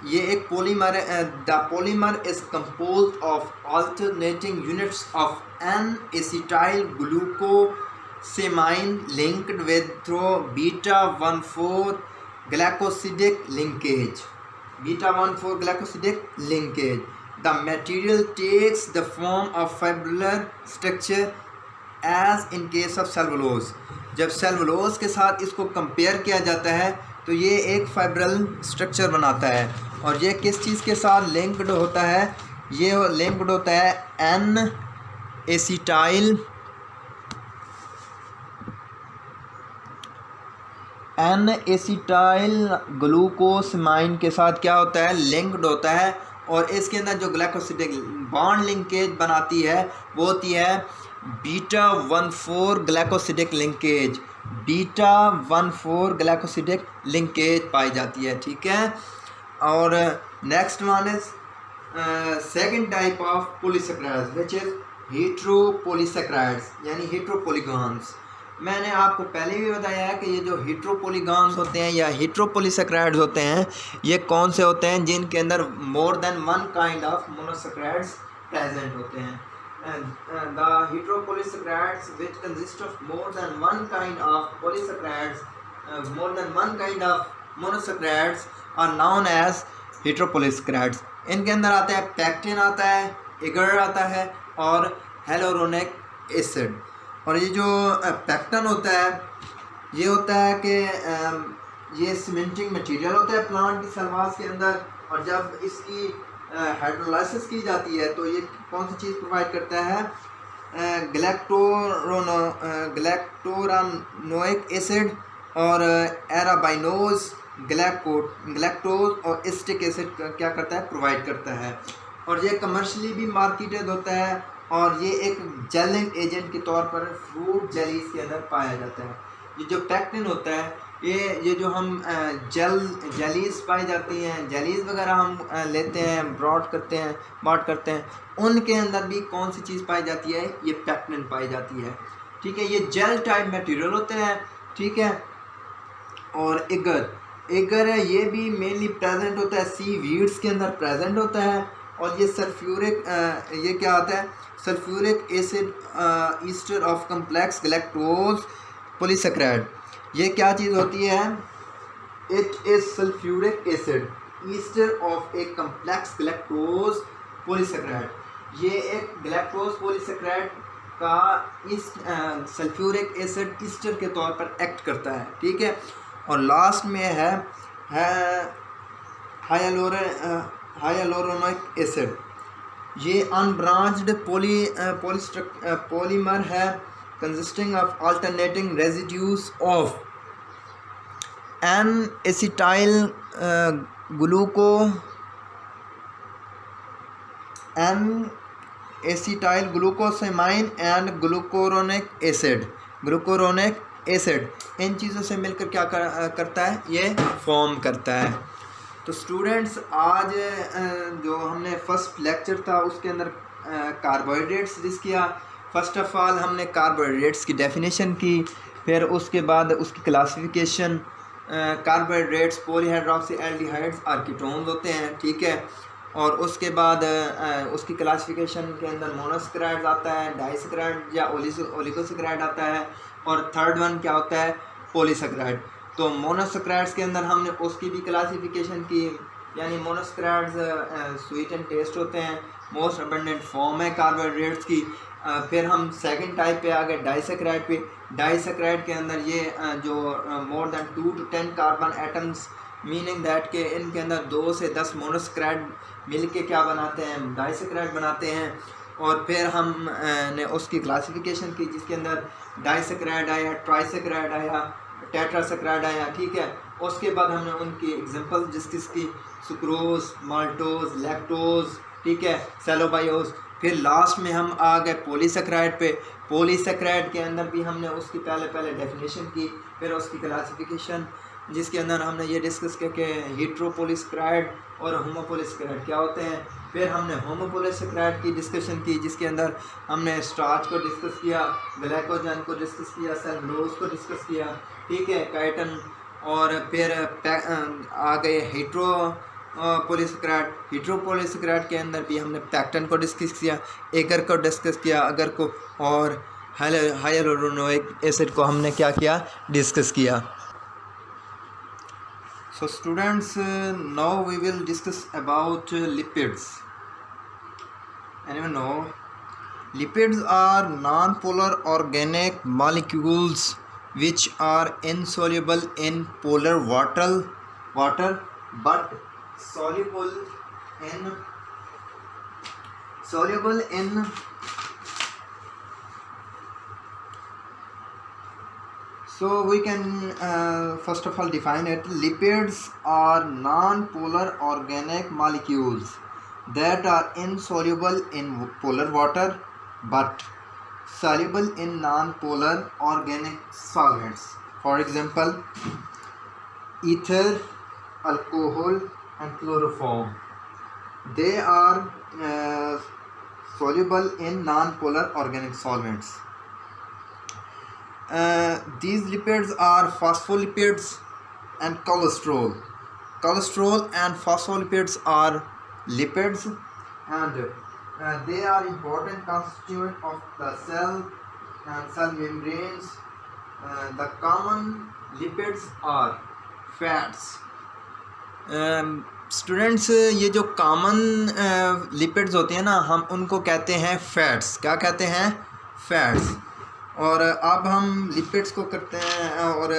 ये एक पॉलीमर है। The polymer is composed of alternating units of N acetyl glucosamine linked with through β14 glycosidic linkage. β14 glycosidic linkage. The material takes the form of fibrillar structure as in case of cellulose. जब cellulose के साथ इसको compare किया जाता है तो ये एक फाइब्रल स्ट्रक्चर बनाता है। और ये किस चीज़ के साथ लिंक्ड होता है, ये लिंक्ड होता है एन एसिटाइल ग्लूकोसमाइन के साथ क्या होता है, लिंक्ड होता है। और इसके अंदर जो ग्लाइकोसिडिक बॉन्ड लिंकेज बनाती है वो होती है β14 ग्लाइकोसिडिक लिंकेज। β14 ग्लाइकोसिडिक लिंकेज पाई जाती है। ठीक है, और next one is second type of polysaccharides which is heteropolysaccharides, यानी हेट्रोपोलिगॉन्स। मैंने आपको पहले भी बताया है कि ये जो हेट्रोपोलीगॉन्स होते हैं या हेट्रोपोलीसेक्राइड्स होते हैं, ये कौन से होते हैं, जिनके अंदर मोर than one kind of monosaccharides present होते हैं. The heteropolysaccharides which consist of more than one kind of polysaccharides, more than one kind of monosaccharides are known as heteropolysaccharides. इनके अंदर आता है पैक्टिन, आता है एगर, आता है और हेलोरोनिक एसिड. और ये जो पैक्टिन होता है, ये होता है कि ये सीमेंटिंग मटेरियल होता है प्लांट की सेलवास के अंदर, और जब इसकी हाइड्रोलाइसिस की जाती है तो ये कौन सी चीज़ प्रोवाइड करता है, ग्लैक्टोरानोइक एसिड और एराबाइनोज, ग्लैक्टोज और एसिटिक एसिड क्या करता है, प्रोवाइड करता है. और ये कमर्शियली भी मार्केटेड होता है, और ये एक जेलिंग एजेंट के तौर पर फ्रूट जेलीज के अंदर पाया जाता है. ये जो पैक्टिन होता है, ये जो हम जेलीज पाई जाती हैं, जेलीज वगैरह हम लेते हैं, ब्रॉड करते हैं, बाट करते हैं, उनके अंदर भी कौन सी चीज़ पाई जाती है, ये पैक्टिन पाई जाती है. ठीक है, ये जेल टाइप मटेरियल होते हैं. ठीक है, और एगर है, ये भी मेनली प्रेजेंट होता है सी वीड्स के अंदर प्रेजेंट होता है. और ये सल्फ्यूरिक, ये क्या आता है, sulphuric acid ester of complex galactose polysaccharide. ये क्या चीज़ होती है, it is sulphuric acid ester of A complex galactose polysaccharide. ये एक ग्लैक्टोज पॉलीसेक्राइड का इस सल्फ्यूरिक एसिड ईस्टर के तौर पर एक्ट करता है. ठीक है, और लास्ट में है हाइलोरोनिक एसिड. ये अनब्रांच्ड पॉलीमर है consisting of alternating residues of N-acetyl glucosamine and glucuronic acid. इन चीज़ों से मिलकर क्या करता है, ये फॉर्म करता है. तो स्टूडेंट्स, आज जो हमने फर्स्ट लेक्चर था उसके अंदर कार्बोहाइड्रेट्स डिस्कस किया. फर्स्ट ऑफ ऑल हमने कार्बोहाइड्रेट्स की डेफिनेशन की, फिर उसके बाद उसकी क्लासिफिकेशन. कार्बोहाइड्रेट्स पॉलीहाइड्रोक्सी एल्डिहाइड्स और कीटोन्स होते हैं. ठीक है, और उसके बाद उसकी क्लासिफिकेशन के अंदर मोनोसेक्राइड्स आता है, डाइसेक्राइड या ओलिगोसेक्राइड आता है, और थर्ड वन क्या होता है, पॉलीसेक्राइड. तो मोनोसेक्राइड्स के अंदर हमने उसकी भी क्लासिफिकेशन की, यानी मोनोसेक्राइड्स स्वीट एंड टेस्ट होते हैं, मोस्ट अबंडेंट फॉर्म है कार्बोहाइड्रेट्स की. फिर हम सेकंड टाइप पे आ गए डाइसेक्राइड पे. डाइसेक्राइड के अंदर ये जो मोर than 2 to 10 carbon atoms, meaning that के इनके अंदर 2 से 10 मोनोसेक्राइड मिल के क्या बनाते हैं, डाइसेक्राइड बनाते हैं. और फिर हम ने उसकी क्लासिफिकेशन की, जिसके अंदर डाइसेक्राइड आया, ट्राइसेक्राइड आया, टेट्रासेक्राइड आया. ठीक है, उसके बाद हमने उनकी एग्जांपल डिस्कस की, सुक्रोज, माल्टोज, लैक्टोज, ठीक है, सेलोबायोज. फिर लास्ट में हम आ गए पॉलीसेक्राइड पे. पॉलीसेक्राइड के अंदर भी हमने उसकी पहले डेफिनेशन की, फिर उसकी क्लासिफिकेशन, जिसके अंदर हमने ये डिस्कस किया कि हेट्रोपोलीसेक्राइड और होमोपोलीसेक्राइड क्या होते हैं. फिर हमने होमोपोलीसेक्राइड की डिस्कशन की, जिसके अंदर हमने स्टार्च को डिस्कस किया, ग्लाइकोजन को डिस्कस किया, सेलुलोज को डिस्कस किया. ठीक है, काइटन. और फिर आ गए हेट्रोपोलीसेक्राइड के अंदर भी हमने पैक्टिन को डिस्कस किया, एगर को डिस्कस किया, अगर को, और हाइलोरोनिक एसिड को हमने क्या किया, डिस्कस किया. So students, now we will discuss about lipids. Anyone know? Lipids are non-polar organic molecules which are insoluble in polar water but soluble in So we can first of all define it. Lipids are non-polar organic molecules that are insoluble in polar water but soluble in non-polar organic solvents. For example, ether, alcohol and chloroform. They are soluble in non-polar organic solvents. these lipids are phospholipids and cholesterol. Cholesterol and phospholipids are lipids, and they are important constituent of the cell and cell membranes. The common lipids are fats. Students, ये जो common lipids होते हैं ना, हम उनको कहते हैं fats. क्या कहते हैं? फैट्स. और अब हम लिपिड्स को करते हैं, और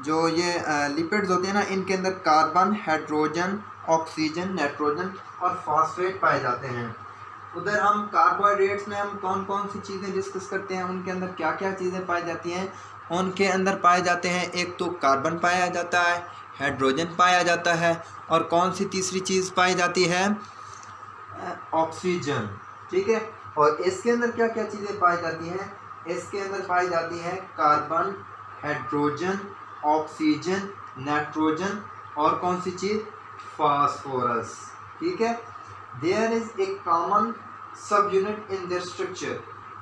जो ये लिपिड्स होते हैं ना, इनके अंदर कार्बन, हाइड्रोजन, ऑक्सीजन, नाइट्रोजन और फॉस्फेट पाए जाते हैं. उधर हम कार्बोहाइड्रेट्स में हम कौन कौन सी चीज़ें डिस्कस करते हैं, उनके अंदर क्या क्या चीज़ें पाई जाती हैं. उनके अंदर पाए जाते हैं, एक तो कार्बन पाया जाता है, हाइड्रोजन पाया जाता है, और कौन सी तीसरी चीज़ पाई जाती है? ऑक्सीजन. ठीक है. और इसके अंदर क्या क्या चीज़ें पाई जाती हैं? इसके अंदर पाई जाती हैं कार्बन, हाइड्रोजन, ऑक्सीजन, नाइट्रोजन और कौन सी चीज़? फास्फोरस. ठीक है. There is a common subunit in their structure.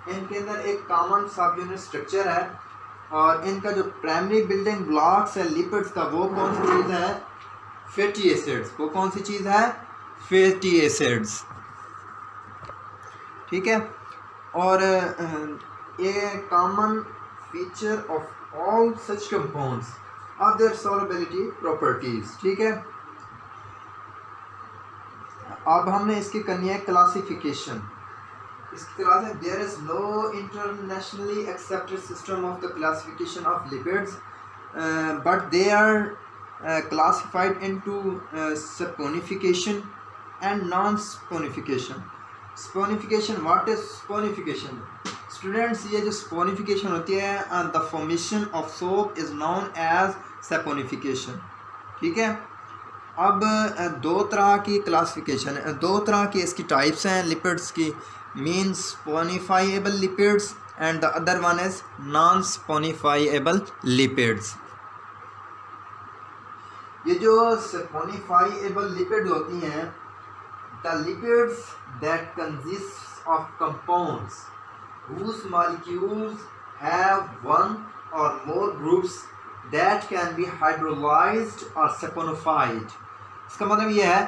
इनके अंदर एक कॉमन सब यूनिट स्ट्रक्चर है, और इनका जो प्राइमरी बिल्डिंग ब्लॉक्स है लिपिड्स का, वो कौन सी चीज़ है? Fatty acids. वो कौन सी चीज़ है? Fatty acids. ठीक है. और a common feature of all such compounds are their solubility properties. ठीक है. अब हमने इसकी करनी है क्लासिफिकेशन. इसकी क्लास है there is no internationally accepted system of the classification of lipids, but they are classified into saponification and non-saponification. Saponification, what is saponification? Students, ये जो saponification होती है, the formation of soap is known as saponification. ठीक है. अब दो तरह की क्लासिफिकेशन है, दो तरह की इसकी टाइप्स हैं लिपिड्स की. means saponifiable lipids and the other one is non-saponifiable lipids. ये जो saponifiable lipids होती हैं, the lipids that consist of compounds whose molecules have one or more groups that can be hydrolyzed or saponified. इसका मतलब ये है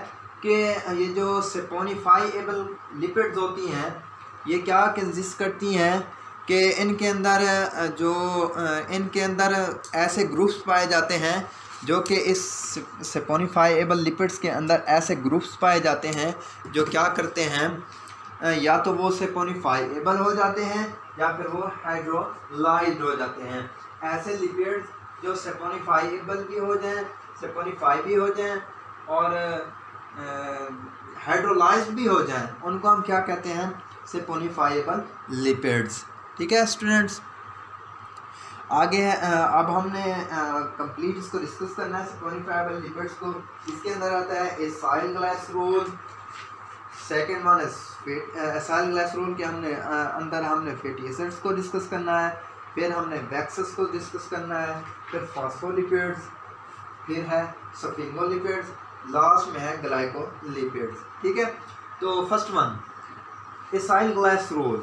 कि ये जो saponifiable lipids होती हैं, ये क्या कंसिस्ट करती हैं कि इनके अंदर ऐसे ग्रुप्स पाए जाते हैं जो कि इस saponifiable लिपिड्स के अंदर ऐसे ग्रुप्स पाए जाते हैं जो क्या करते हैं, या तो वो saponifiable हो जाते हैं या फिर वो हाइड्रोलाइज्ड हो जाते हैं. ऐसे लिपिड्स जो saponifiable भी हो जाएं, saponify भी हो जाएं और हाइड्रोलाइज्ड भी हो जाएं, उनको हम क्या कहते हैं? saponifiable lipids. ठीक है स्टूडेंट्स. आगे अब हमने कंप्लीट इसको डिस्कस करना है saponifiable लिपिड्स को. इसके अंदर आता है acyl glycerol, second one is acyl glycerol के अंदर हमने फैटी एसिड्स को डिस्कस करना है, फिर हमने वैक्सेस को डिस्कस करना है, फिर फॉस्फोलिपिड्स, फिर है सफिंगोलिपिड्स, लास्ट में है ग्लाइकोलिपिड्स. ठीक है. तो first one acyl glycerol.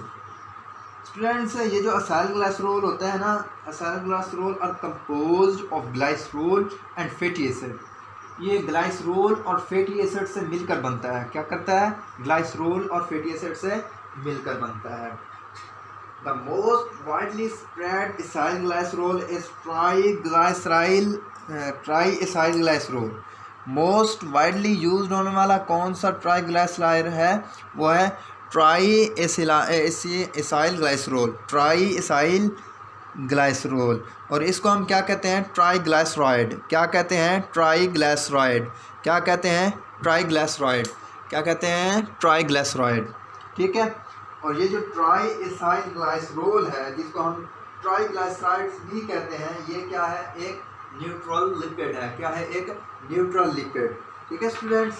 Students, ये जो एसाइल ग्लाइसरोल होता है ना, acyl glycerol are composed of glycerol and fatty acid. ये ग्लाइसरोल और फैटी एसिड से मिलकर बनता है. क्या करता है? ग्लाइसरोल और फैटी एसिड से मिलकर बनता है. The most widely spread acyl glycerol is try acyl. Most widely used होने वाला कौन सा ट्राईग्लाइसराइड है? वो है ट्राई एसाइल ग्लाइसरोल. और इसको हम क्या कहते हैं? ट्राईग्लाइसराइड. क्या कहते हैं? ट्राईग्लाइसराइड. क्या कहते हैं? ट्राईग्लाइसराइड. क्या कहते हैं? ट्राईग्लाइसराइड. ठीक है. और ये जो ट्राई एसाइल ग्लाइसरोल है, जिसको हम ट्राईग्लाइसराइड्स भी कहते हैं, ये क्या है? एक न्यूट्रल लिपिड है. क्या है? एक न्यूट्रल लिपिड. ठीक है स्टूडेंट्स.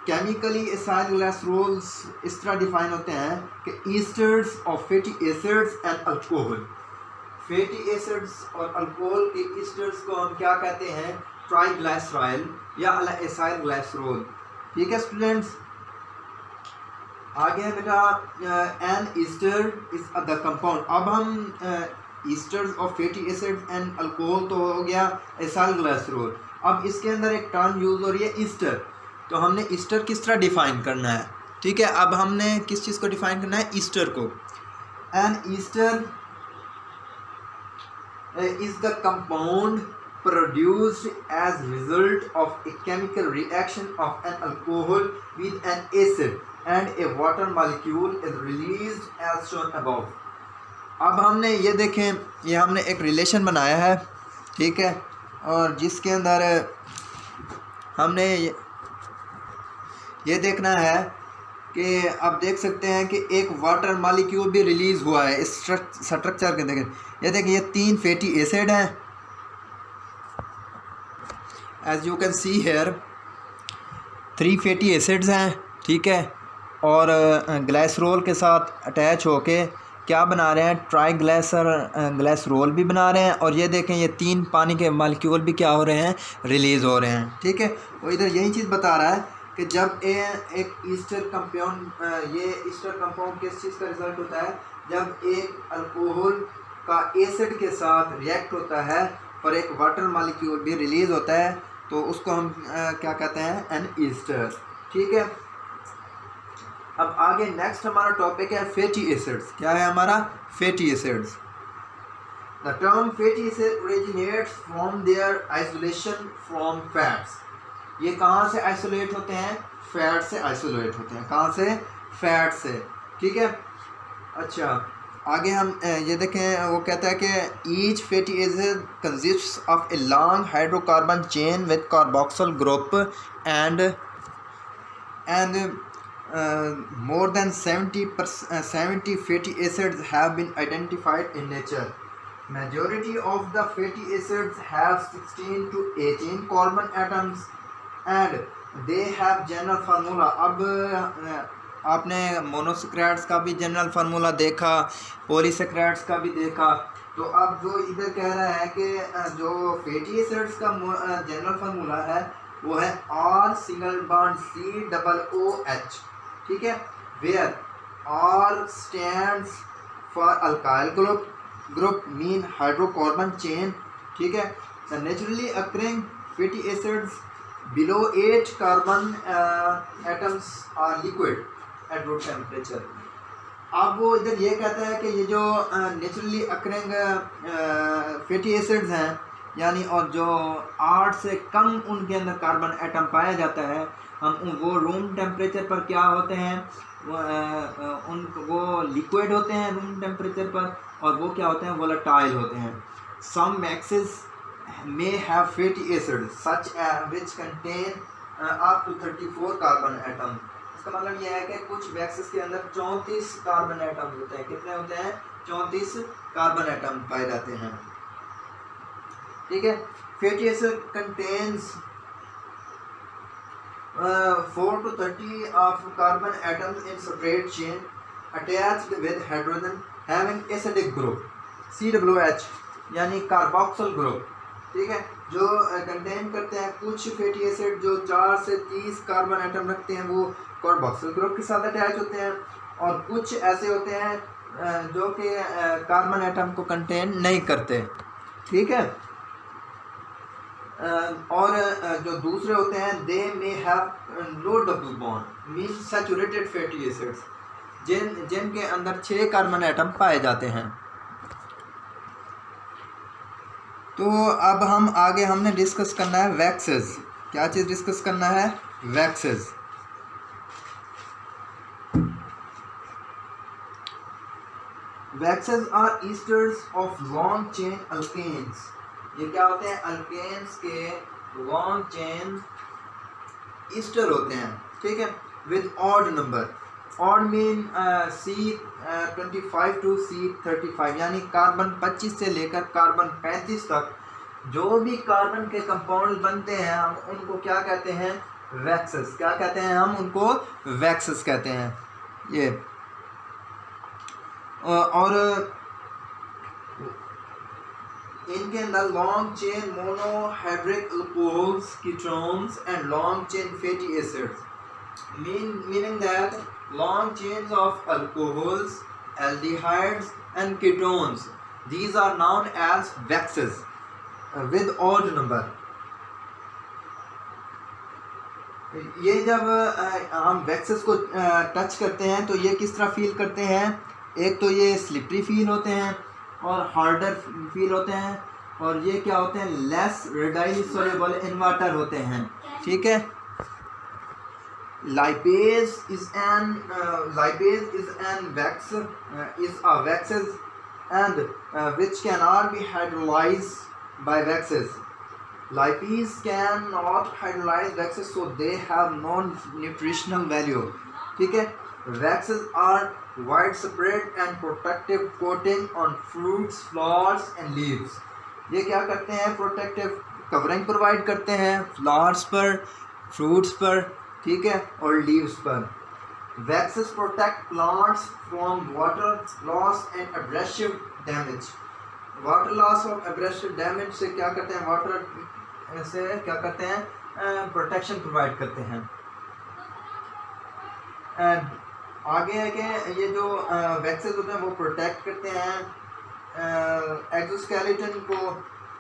केमिकली एसाइल ग्लाइसरोल्स इस तरह डिफाइन होते हैं कि esters of fatty acids and alcohol. Fatty acids और अल्कोहल के ईस्टर्स को हम क्या कहते हैं? ट्राईग्लाइसराइल या एसाइल ग्लाइसरोल. ठीक है स्टूडेंट्स. आगे है बेटा an ester is the compound. अब हम esters of fatty acids and alcohol तो हो गया एसाइल ग्लाइसरॉल। अब इसके अंदर एक टर्म यूज़ हो रही है ईस्टर। तो हमने ईस्टर किस तरह डिफ़ाइन करना है, ठीक है। अब हमने किस चीज़ को डिफ़ाइन करना है, ईस्टर को। An ester is the compound produced as result of a chemical reaction of an alcohol with an acid and a water molecule is released as shown above। अब हमने ये देखें, ये हमने एक रिलेशन बनाया है, ठीक है, और जिसके अंदर हमने ये देखना है कि आप देख सकते हैं कि एक वाटर मॉलिक्यूल भी रिलीज़ हुआ है इस स्ट्रक्चर के। देखें, ये देखिए, ये 3 फैटी एसिड हैं, as you can see here 3 fatty acids हैं, ठीक है, और ग्लाइसरॉल के साथ अटैच होके क्या बना रहे हैं, ग्लाइसरॉल भी बना रहे हैं। और ये देखें, ये 3 पानी के मॉलिक्यूल भी क्या हो रहे हैं, रिलीज़ हो रहे हैं, ठीक है। वो इधर यही चीज़ बता रहा है कि जब एक ईस्टर कंपाउंड, ये ईस्टर कंपाउंड किस चीज़ का रिजल्ट होता है, जब एक अल्कोहल का एसिड के साथ रिएक्ट होता है और एक वाटर मॉलिक्यूल भी रिलीज़ होता है, तो उसको हम क्या कहते हैं, एन ईस्टर, ठीक है। अब आगे नेक्स्ट हमारा टॉपिक है फैटी एसिड्स। क्या है हमारा, fatty acids. The term fatty acid originates from their isolation from fats. ये कहाँ से आइसोलेट होते हैं, फैट से आइसोलेट होते हैं। कहाँ से, फैट से, ठीक है। अच्छा, आगे हम ये देखें, वो कहता है कि each fatty acid consists of a long hydrocarbon chain with carboxyl group and more than 70 fatty acids have been identified in nature. Majority of the fatty acids have 16 to 18 carbon atoms and they have general formula। अब आपने monosaccharides का भी general formula देखा, polysaccharides का भी देखा। तो अब जो इधर कह रहा है कि जो फैटी एसिड्स का जनरल फार्मूला है वो है R सिंगल बॉन्ड COOH, ठीक है, where R stands for alkyl group mean hydrocarbon chain, ठीक है। The naturally occurring fatty acids below 8 carbon atoms are liquid at room temperature. अब वो इधर ये कहता है कि ये जो नेचुरली अकरिंग फैटी एसिड्स हैं, यानी और जो 8 से कम उनके अंदर कार्बन एटम पाया जाता है, हम वो रूम टेम्परेचर पर क्या होते हैं, वो लिक्विड होते हैं रूम टेम्परेचर पर, और वो क्या होते हैं, वोलेटाइल होते हैं। सम maxes may have fatty acids such which contain up to 34 carbon atom. इसका मतलब यह है कि कुछ वैक्सेस के अंदर 34 कार्बन एटम होते हैं। कितने होते हैं, 34 कार्बन एटम पाए जाते हैं, ठीक है। Fatty acid contains 4 to 30 of carbon atoms in separate chain attached with hydrogen having acidic group COOH, यानी कार्बोक्सिल ग्रुप, ठीक है, जो कंटेन करते हैं कुछ फैटी एसिड जो 4 से 30 कार्बन एटम रखते हैं, वो कार्बोक्सिल ग्रुप के साथ अटैच होते हैं, और कुछ ऐसे होते हैं जो कि कार्बन एटम को कंटेन नहीं करते, ठीक है। और जो दूसरे होते हैं they may have no double bond mean saturated fatty acids, जिनके अंदर 6 कार्बन एटम पाए जाते हैं। तो अब हम आगे हमने डिस्कस करना है वैक्सेस। क्या चीज़ डिस्कस करना है, waxes. Waxes are esters of long chain alkanes. ये क्या होते हैं, अल्केन्स के लॉन्ग चेन ईस्टर होते हैं, ठीक है, with odd number. Odd mean C25 to C35, यानी कार्बन 25 से लेकर कार्बन 35 तक जो भी कार्बन के कंपाउंड बनते हैं, हम उनको क्या कहते हैं, वैक्सेस। क्या कहते हैं, हम उनको वैक्सेस कहते हैं। ये और इनके अंदर long chain monohydric alcohols ketones and long chain fatty acids meaning that long chains of alcohols, aldehydes and ketones, these are known as waxes with odd number. ये जब हम वैक्सेस को टच करते हैं तो ये किस तरह फील करते हैं, एक तो ये स्लिपरी फील होते हैं और हार्डर फील होते हैं, और ये क्या होते हैं, लेस रेडाइली सोल्यूबल इन वाटर होते हैं, ठीक है। Lipase is an wax is a waxes and which cannot be hydrolyzed by waxes. Lipase cannot hydrolyze waxes, so they have no nutritional value, ठीक है। Waxes are widespread and protective coating on fruits, flowers and leaves. ये क्या करते हैं, protective covering provide करते हैं flowers पर, fruits पर, ठीक है, और लीव्स पर। Waxes protect plants from water loss and abrasive damage. Water loss और एब्रेसिव डैमेज से क्या करते हैं, वाटर से क्या करते हैं, प्रोटेक्शन प्रोवाइड करते हैं। आगे है कि ये जो वैक्सेस होते हैं वो प्रोटेक्ट करते हैं एक्सोस्केलेटन को,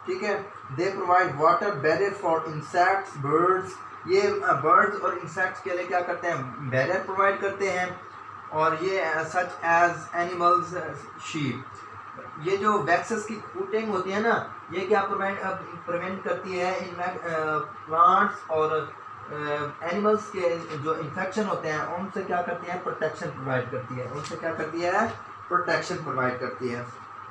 ठीक है। They provide water barrier for insects, birds, ये बर्ड्स और इंसेक्ट्स के लिए क्या करते हैं, बैरियर प्रोवाइड करते हैं। और ये सच एज एनिमल्स, शीप, ये जो वैक्सेस की कोटिंग होती है ना, ये क्या प्रिवेंट करती है इन प्लांट्स और एनिमल्स के जो इन्फेक्शन होते हैं उनसे क्या करती है, प्रोटेक्शन प्रोवाइड करती है, उनसे क्या करती है, प्रोटेक्शन प्रोवाइड करती है।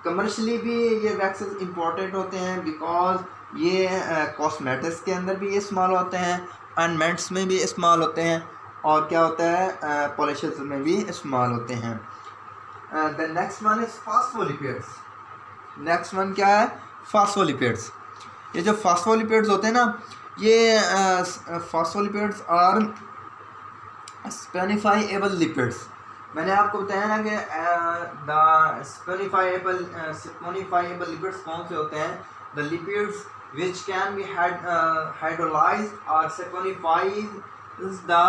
कमर्शली भी ये वैक्सेस इम्पोर्टेंट होते हैं बिकॉज ये कॉस्मेटिक्स के अंदर भी इस्तेमाल होते हैं, ऑर्नामेंट्स में भी इस्तेमाल होते हैं, और क्या होता है, पॉलिशेस में भी इस्तेमाल होते हैं। The next one is phospholipids. Next one क्या है, फॉस्फोलिपिड्स। ये जो फॉस्फोलिपिड्स होते हैं ना, ये फॉस्फोलिपिड्स आर स्पेनिफाइएबल लिपिड्स। मैंने आपको बताया ना कि द स्पेनिफाइएबल लिपिड्स कौन से होते हैं, the lipids which can be hydrolyzed or saponifies the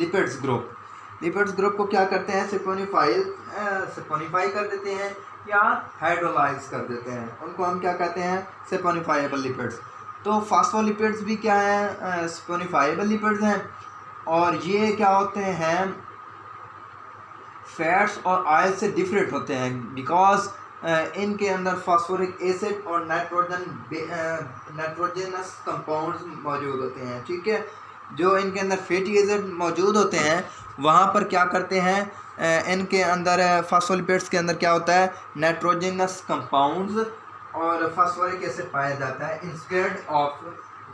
lipids group. Lipids group को क्या करते हैं, सेपोनिफाई कर देते हैं या हाइड्रोलाइज कर देते हैं, उनको हम क्या कहते हैं, सेपोनिफाइएबल लिपिड्स। तो फॉस्फोलिपिड्स भी क्या है, सेपोनिफाइएबल लिपिड्स हैं, और ये क्या होते हैं, फैट्स और ऑयल से डिफरेंट होते हैं बिकॉज इनके अंदर फास्फोरिक एसिड और नाइट्रोजनस कंपाउंड्स मौजूद होते हैं, ठीक है। जो इनके अंदर फैटी एसिड मौजूद होते हैं वहाँ पर क्या करते हैं, इनके अंदर फास्फोलिपिड्स के अंदर क्या होता है, नाइट्रोजनस कंपाउंड्स और फास्फोरिक एसिड पाया जाता है इंस्टेड ऑफ,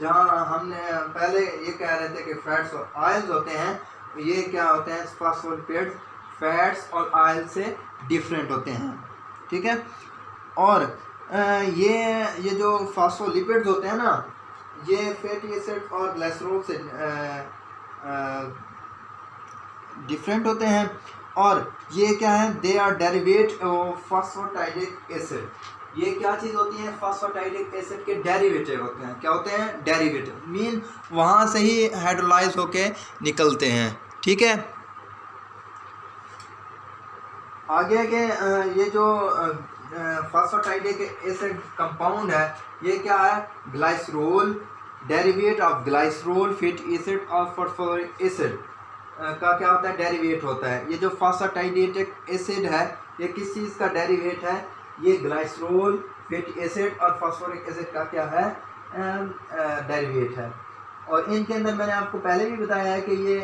जहाँ हमने पहले ये कह रहे थे कि फैट्स और ऑयल्स होते हैं, ये क्या होते हैं, फास्फोलिपिड्स फैट्स और ऑयल से डिफरेंट होते हैं, ठीक है। और ये जो फास्फोलिपिड्स होते हैं ना, ये फैटी एसिड और ग्लिसरॉल से डिफरेंट होते हैं, और ये क्या है, they are derivative of phosphatidic acid. ये क्या चीज़ होती है, फास्फोटाइडिक एसिड के डेरिवेटिव होते हैं। क्या होते हैं, डेरिवेटिव, मीन वहाँ से ही हाइड्रोलाइज होके निकलते हैं, ठीक है। आगे के ये जो फास्फोटाइडिक एसिड कंपाउंड है, ये क्या है, glycerol, derivative of glycerol, fatty acid और फॉस्फोरिक एसिड का क्या होता है, डेरिवेट होता है। ये जो फास्फोटाइडिक एसिड है ये किस चीज़ का डेरिवेट है, ये ग्लाइसरोल, फैटी एसिड और फॉस्फोरिक एसिड का क्या है, डेरिवेट है। और इनके अंदर मैंने आपको पहले भी बताया है कि ये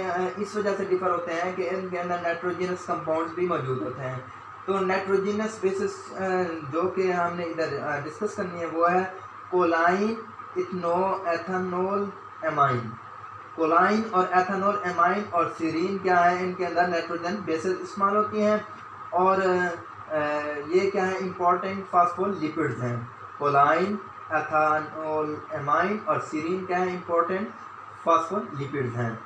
इस वजह से डिफर होते हैं कि इनके अंदर नाइट्रोजनस कंपाउंड्स भी मौजूद होते हैं। तो नाइट्रोजनस बेसिस जो कि हमने इधर डिस्कस करनी है वो है कोलाइन, एथनोल, एमाइन। कोलाइन और एथनोल, एमाइन और सीरीन क्या है, इनके अंदर नाइट्रोजन बेसिस इस्तेमाल होती हैं, और ये क्या है, इंपॉर्टेंट फास्फोलिपिड्स हैं। कोलाइन, एथनोल, एमाइन और सीरीन क्या है, इंपॉर्टेंट फास्फोलिपिड्स हैं।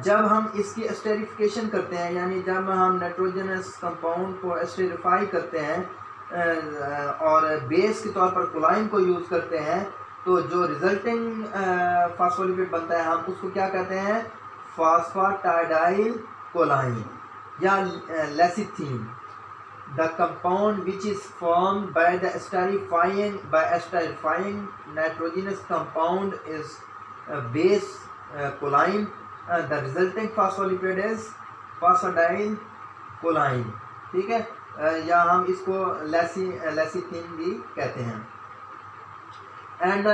जब हम इसकी एस्टेरिफिकेशन करते हैं, यानी जब हम नाइट्रोजनस कंपाउंड को एस्टेरिफाई करते हैं और बेस के तौर पर कोलाइन को यूज़ करते हैं, तो जो रिजल्टिंग फास्फोलिपिड बनता है हम उसको क्या कहते हैं, फास्फाटाइडाइल कोलाइन या लेसिथीन, the compound which is formed by esterifying nitrogenous compound is base choline. The resulting phospholipid is phosphatidyl choline, ठीक है, या हम इसको लेसिथिन भी कहते हैं। एंड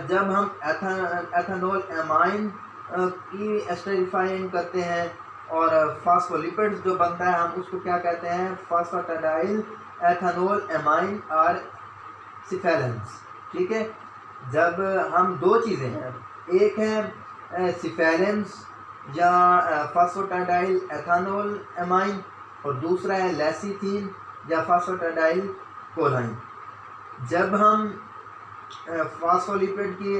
जब हम एथेनॉल एमाइन की एस्टरीफाइंग करते हैं और फास्फोलिपिड्स जो बनता है हम उसको क्या कहते हैं, फास्फाटाइडाइल एथेनॉल एमाइन और सिफेलेंस, ठीक है। जब हम दो चीज़ें हैं, एक है सिफेलेंस या फास्फाटाइडाइल एथेनॉल एमाइन और दूसरा है लेसिथीन या फास्फाटाइडाइल कोलाइन। जब हम फास्फोलिपिड की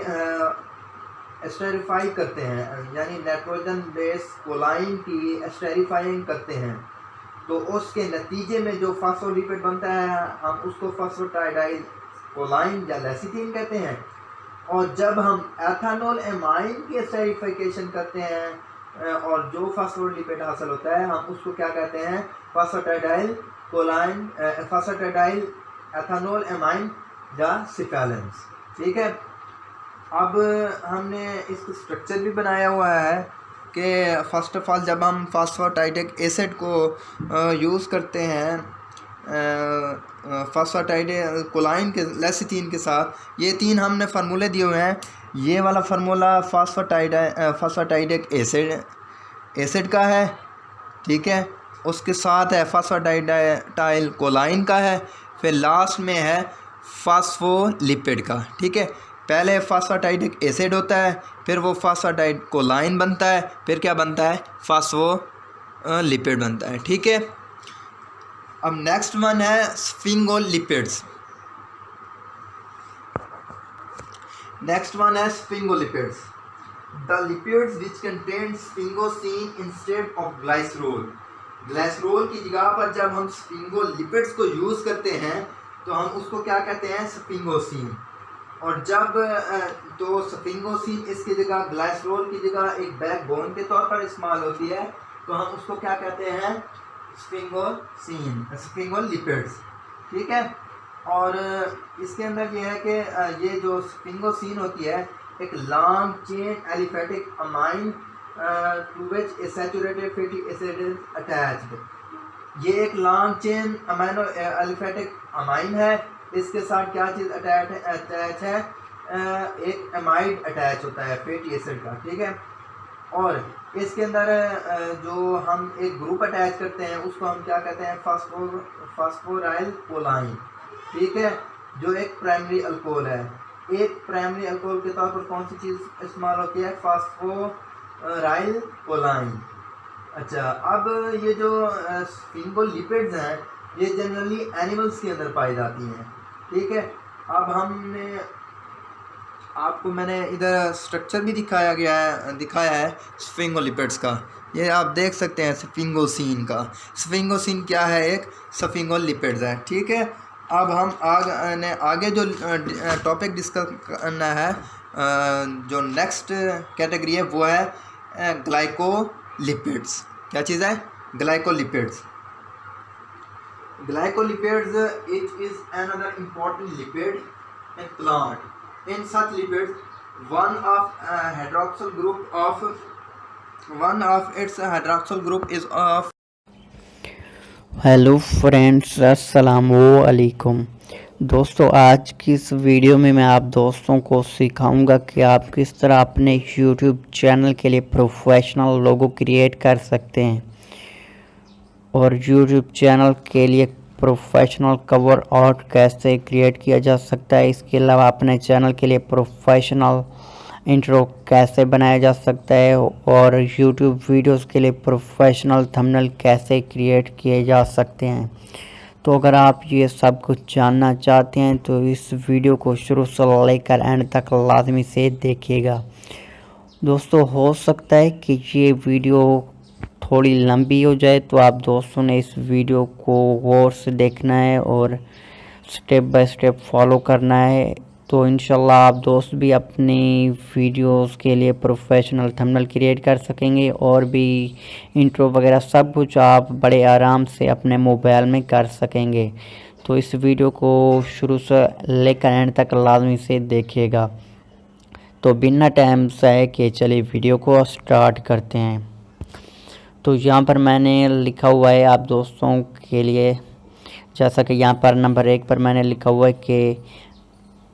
एस्टेरिफाई करते हैं यानी नाइट्रोजन बेस कोलाइन की एस्टेरिफाइंग करते हैं तो उसके नतीजे में जो फास्फोलिपिड बनता है हम उसको फास्फाटाइडाइल कोलाइन या लेसिथीन कहते हैं। और जब हम एथेनॉल एमाइन की एस्टेरिफिकेशन करते हैं और जो फास्फोलिपिड हासिल होता है हम उसको क्या कहते हैं, फास्फाटाइडाइल कोलाइन, फास्फाटाइडाइल एथेनॉल एमाइन या सिफेलेंस, ठीक है। अब हमने इसका स्ट्रक्चर भी बनाया हुआ है कि फ़र्स्ट ऑफ ऑल जब हम फास्फाटाइडिक एसिड को यूज़ करते हैं फास्फाटाइड कोलाइन के लेसिथीन के साथ, ये तीन हमने फार्मूले दिए हुए हैं। ये वाला फार्मूला फास्फाटाइडिक एसिड का है, ठीक है, उसके साथ है फास्फाटाइडाइल कोलाइन का है, फिर लास्ट में है फास्फोलिपिड का, ठीक है। पहले फास्फाटाइडिक एसिड होता है, फिर वो फास्फाटाइड कोलाइन बनता है, फिर क्या बनता है, फास्फोलिपिड बनता है, ठीक है। अब नेक्स्ट वन है स्फिंगोलिपिड्स। नेक्स्ट वन है sphingolipids, the lipids which contain sphingosine instead of glycerol. Glycerol की जगह पर जब हम स्फिंगोलिपिड्स को यूज़ करते हैं तो हम उसको क्या कहते हैं, स्फिंगोसिन। और जब तो स्फिंगोसिन इसकी जगह ग्लाइसरोल की जगह एक बैकबोन के तौर पर इस्तेमाल होती है तो हम उसको क्या कहते हैं, स्फिंगोलिपिड्स, ठीक है। और इसके अंदर ये है कि ये जो स्फिंगोसिन होती है एक long chain aliphatic amine to which a saturated fatty acid is attached. ये एक long chain amino aliphatic amine है, इसके साथ क्या चीज़ अटैच है, एक एमाइड अटैच होता है फैटी एसिड का, ठीक है। और इसके अंदर जो हम एक ग्रुप अटैच करते हैं उसको हम क्या कहते हैं, फास्फोराइल कोलाइन, ठीक है, जो एक प्राइमरी अल्कोहल है। एक प्राइमरी अल्कोहल के तौर पर कौन सी चीज़ इस्तेमाल होती है, फास्फोराइल कोलाइन। अच्छा, अब ये जो स्फिंगोलिपिड्स हैं ये जनरली एनिमल्स के अंदर पाई जाती हैं, ठीक है। अब हमने आपको मैंने इधर स्ट्रक्चर भी दिखाया है स्फिंगोलिपिड्स का, ये आप देख सकते हैं स्फिंगोसिन का। स्फिंगोसिन क्या है, एक स्फिंगोलिपिड्स है, ठीक है। अब हम आगे जो टॉपिक डिस्कस करना है, जो नेक्स्ट कैटेगरी है वो है ग्लाइकोलिपिड्स। क्या चीज़ है, glycolipids. Glycolipids, it is another important lipid in plant. In such lipids, one of its hydroxyl group is of. Hello friends, अस्सलामु अलैकुम। दोस्तों, आज की इस वीडियो में मैं आप दोस्तों को सिखाऊंगा कि आप किस तरह अपने यूट्यूब चैनल के लिए प्रोफेशनल लोगो क्रिएट कर सकते हैं और यूट्यूब चैनल के लिए प्रोफेशनल कवर आर्ट कैसे क्रिएट किया जा सकता है। इसके अलावा अपने चैनल के लिए प्रोफेशनल इंट्रो कैसे बनाया जा सकता है और यूट्यूब वीडियोस के लिए प्रोफेशनल थंबनेल कैसे क्रिएट किए जा सकते हैं। तो अगर आप ये सब कुछ जानना चाहते हैं तो इस वीडियो को शुरू से लेकर एंड तक लाजमी से देखिएगा। दोस्तों, हो सकता है कि ये वीडियो थोड़ी लंबी हो जाए, तो आप दोस्तों ने इस वीडियो को गौर से देखना है और स्टेप बाय स्टेप फॉलो करना है तो इंशाल्लाह आप दोस्त भी अपनी वीडियोस के लिए प्रोफेशनल थंबनेल क्रिएट कर सकेंगे और भी इंट्रो वगैरह सब कुछ आप बड़े आराम से अपने मोबाइल में कर सकेंगे। तो इस वीडियो को शुरू से लेकर एंड तक लाजमी से देखिएगा। तो बिना टाइम ज़ाय के चलिए वीडियो को स्टार्ट करते हैं। तो यहाँ पर मैंने लिखा हुआ है आप दोस्तों के लिए, जैसा कि यहाँ पर नंबर 1 पर मैंने लिखा हुआ है कि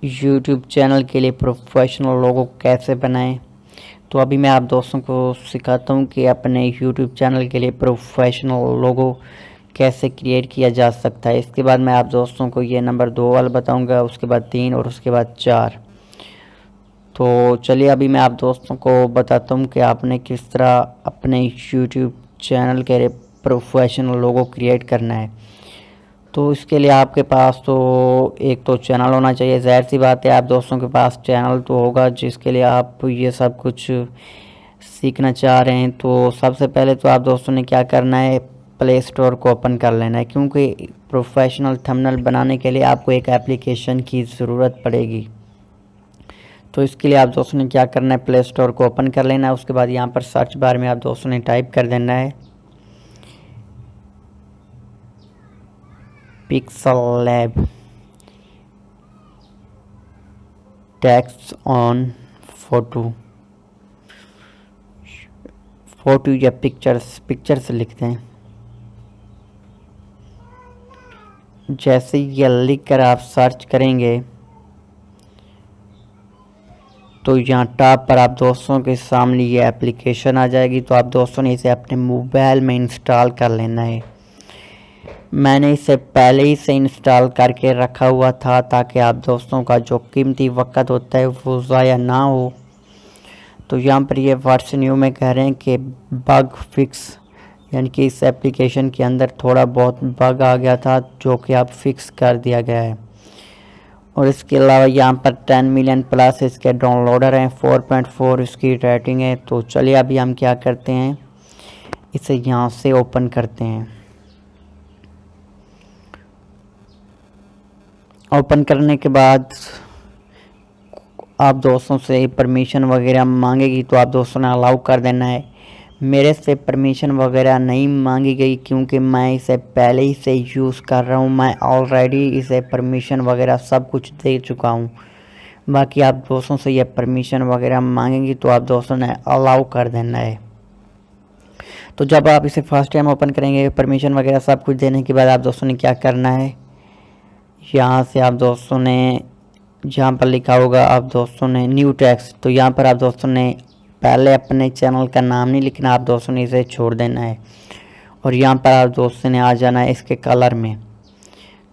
यूट्यूब चैनल के लिए प्रोफेशनल लोगो कैसे बनाएं। तो अभी मैं आप दोस्तों को सिखाता हूँ कि अपने यूट्यूब चैनल के लिए प्रोफेशनल लोगो कैसे क्रिएट किया जा सकता है। इसके बाद मैं आप दोस्तों को ये नंबर 2 वाला बताऊँगा, उसके बाद 3 और उसके बाद 4। तो चलिए अभी मैं आप दोस्तों को बताता हूँ कि आपने किस तरह अपने यूट्यूब चैनल के लिए प्रोफेशनल लोगो क्रिएट करना है। तो इसके लिए आपके पास तो एक तो चैनल होना चाहिए। ज़ाहिर सी बात है आप दोस्तों के पास चैनल तो होगा जिसके लिए आप ये सब कुछ सीखना चाह रहे हैं। तो सबसे पहले तो आप दोस्तों ने क्या करना है, प्ले स्टोर को ओपन कर लेना है, क्योंकि प्रोफेशनल थंबनेल बनाने के लिए आपको एक एप्लीकेशन की ज़रूरत पड़ेगी। तो इसके लिए आप दोस्तों ने क्या करना है, प्ले स्टोर को ओपन कर लेना है। उसके बाद यहाँ पर सर्च बार में आप दोस्तों ने टाइप कर देना है pixel lab text on photo या पिक्चर्स लिखते हैं। जैसे ये लिख कर आप सर्च करेंगे तो यहाँ टॉप पर आप दोस्तों के सामने ये एप्लीकेशन आ जाएगी। तो आप दोस्तों ने इसे अपने मोबाइल में इंस्टॉल कर लेना है। मैंने इसे पहले ही से इंस्टॉल करके रखा हुआ था ताकि आप दोस्तों का जो कीमती वक्त होता है वो ज़ाया ना हो। तो यहाँ पर ये वर्जन न्यू में कह रहे हैं कि बग फिक्स, यानी कि इस एप्लीकेशन के अंदर थोड़ा बहुत बग आ गया था जो कि अब फिक्स कर दिया गया है। और इसके अलावा यहाँ पर 10 मिलियन प्लस इसके डाउनलोडर हैं, 4.4 इसकी रेटिंग है। तो चलिए अभी हम क्या करते हैं, इसे यहाँ से ओपन करते हैं। ओपन करने के बाद आप दोस्तों से परमिशन वगैरह मांगेगी, तो आप दोस्तों ने अलाउ कर देना है। मेरे से परमिशन वगैरह नहीं मांगी गई क्योंकि मैं इसे पहले ही से यूज़ कर रहा हूँ। मैं ऑलरेडी इसे परमिशन वगैरह सब कुछ दे चुका हूँ। बाकी आप दोस्तों से ये परमिशन वगैरह मांगेंगी तो आप दोस्तों ने अलाउ कर देना है। तो जब आप इसे फर्स्ट टाइम ओपन करेंगे, परमिशन वगैरह सब कुछ देने के बाद आप दोस्तों ने क्या करना है, यहाँ से आप दोस्तों ने जहाँ पर लिखा होगा आप दोस्तों ने न्यू टेक्स्ट, तो यहाँ पर आप दोस्तों ने पहले अपने चैनल का नाम नहीं लिखना, आप दोस्तों ने इसे छोड़ देना है। और यहाँ पर आप दोस्तों ने आ जाना है इसके कलर में।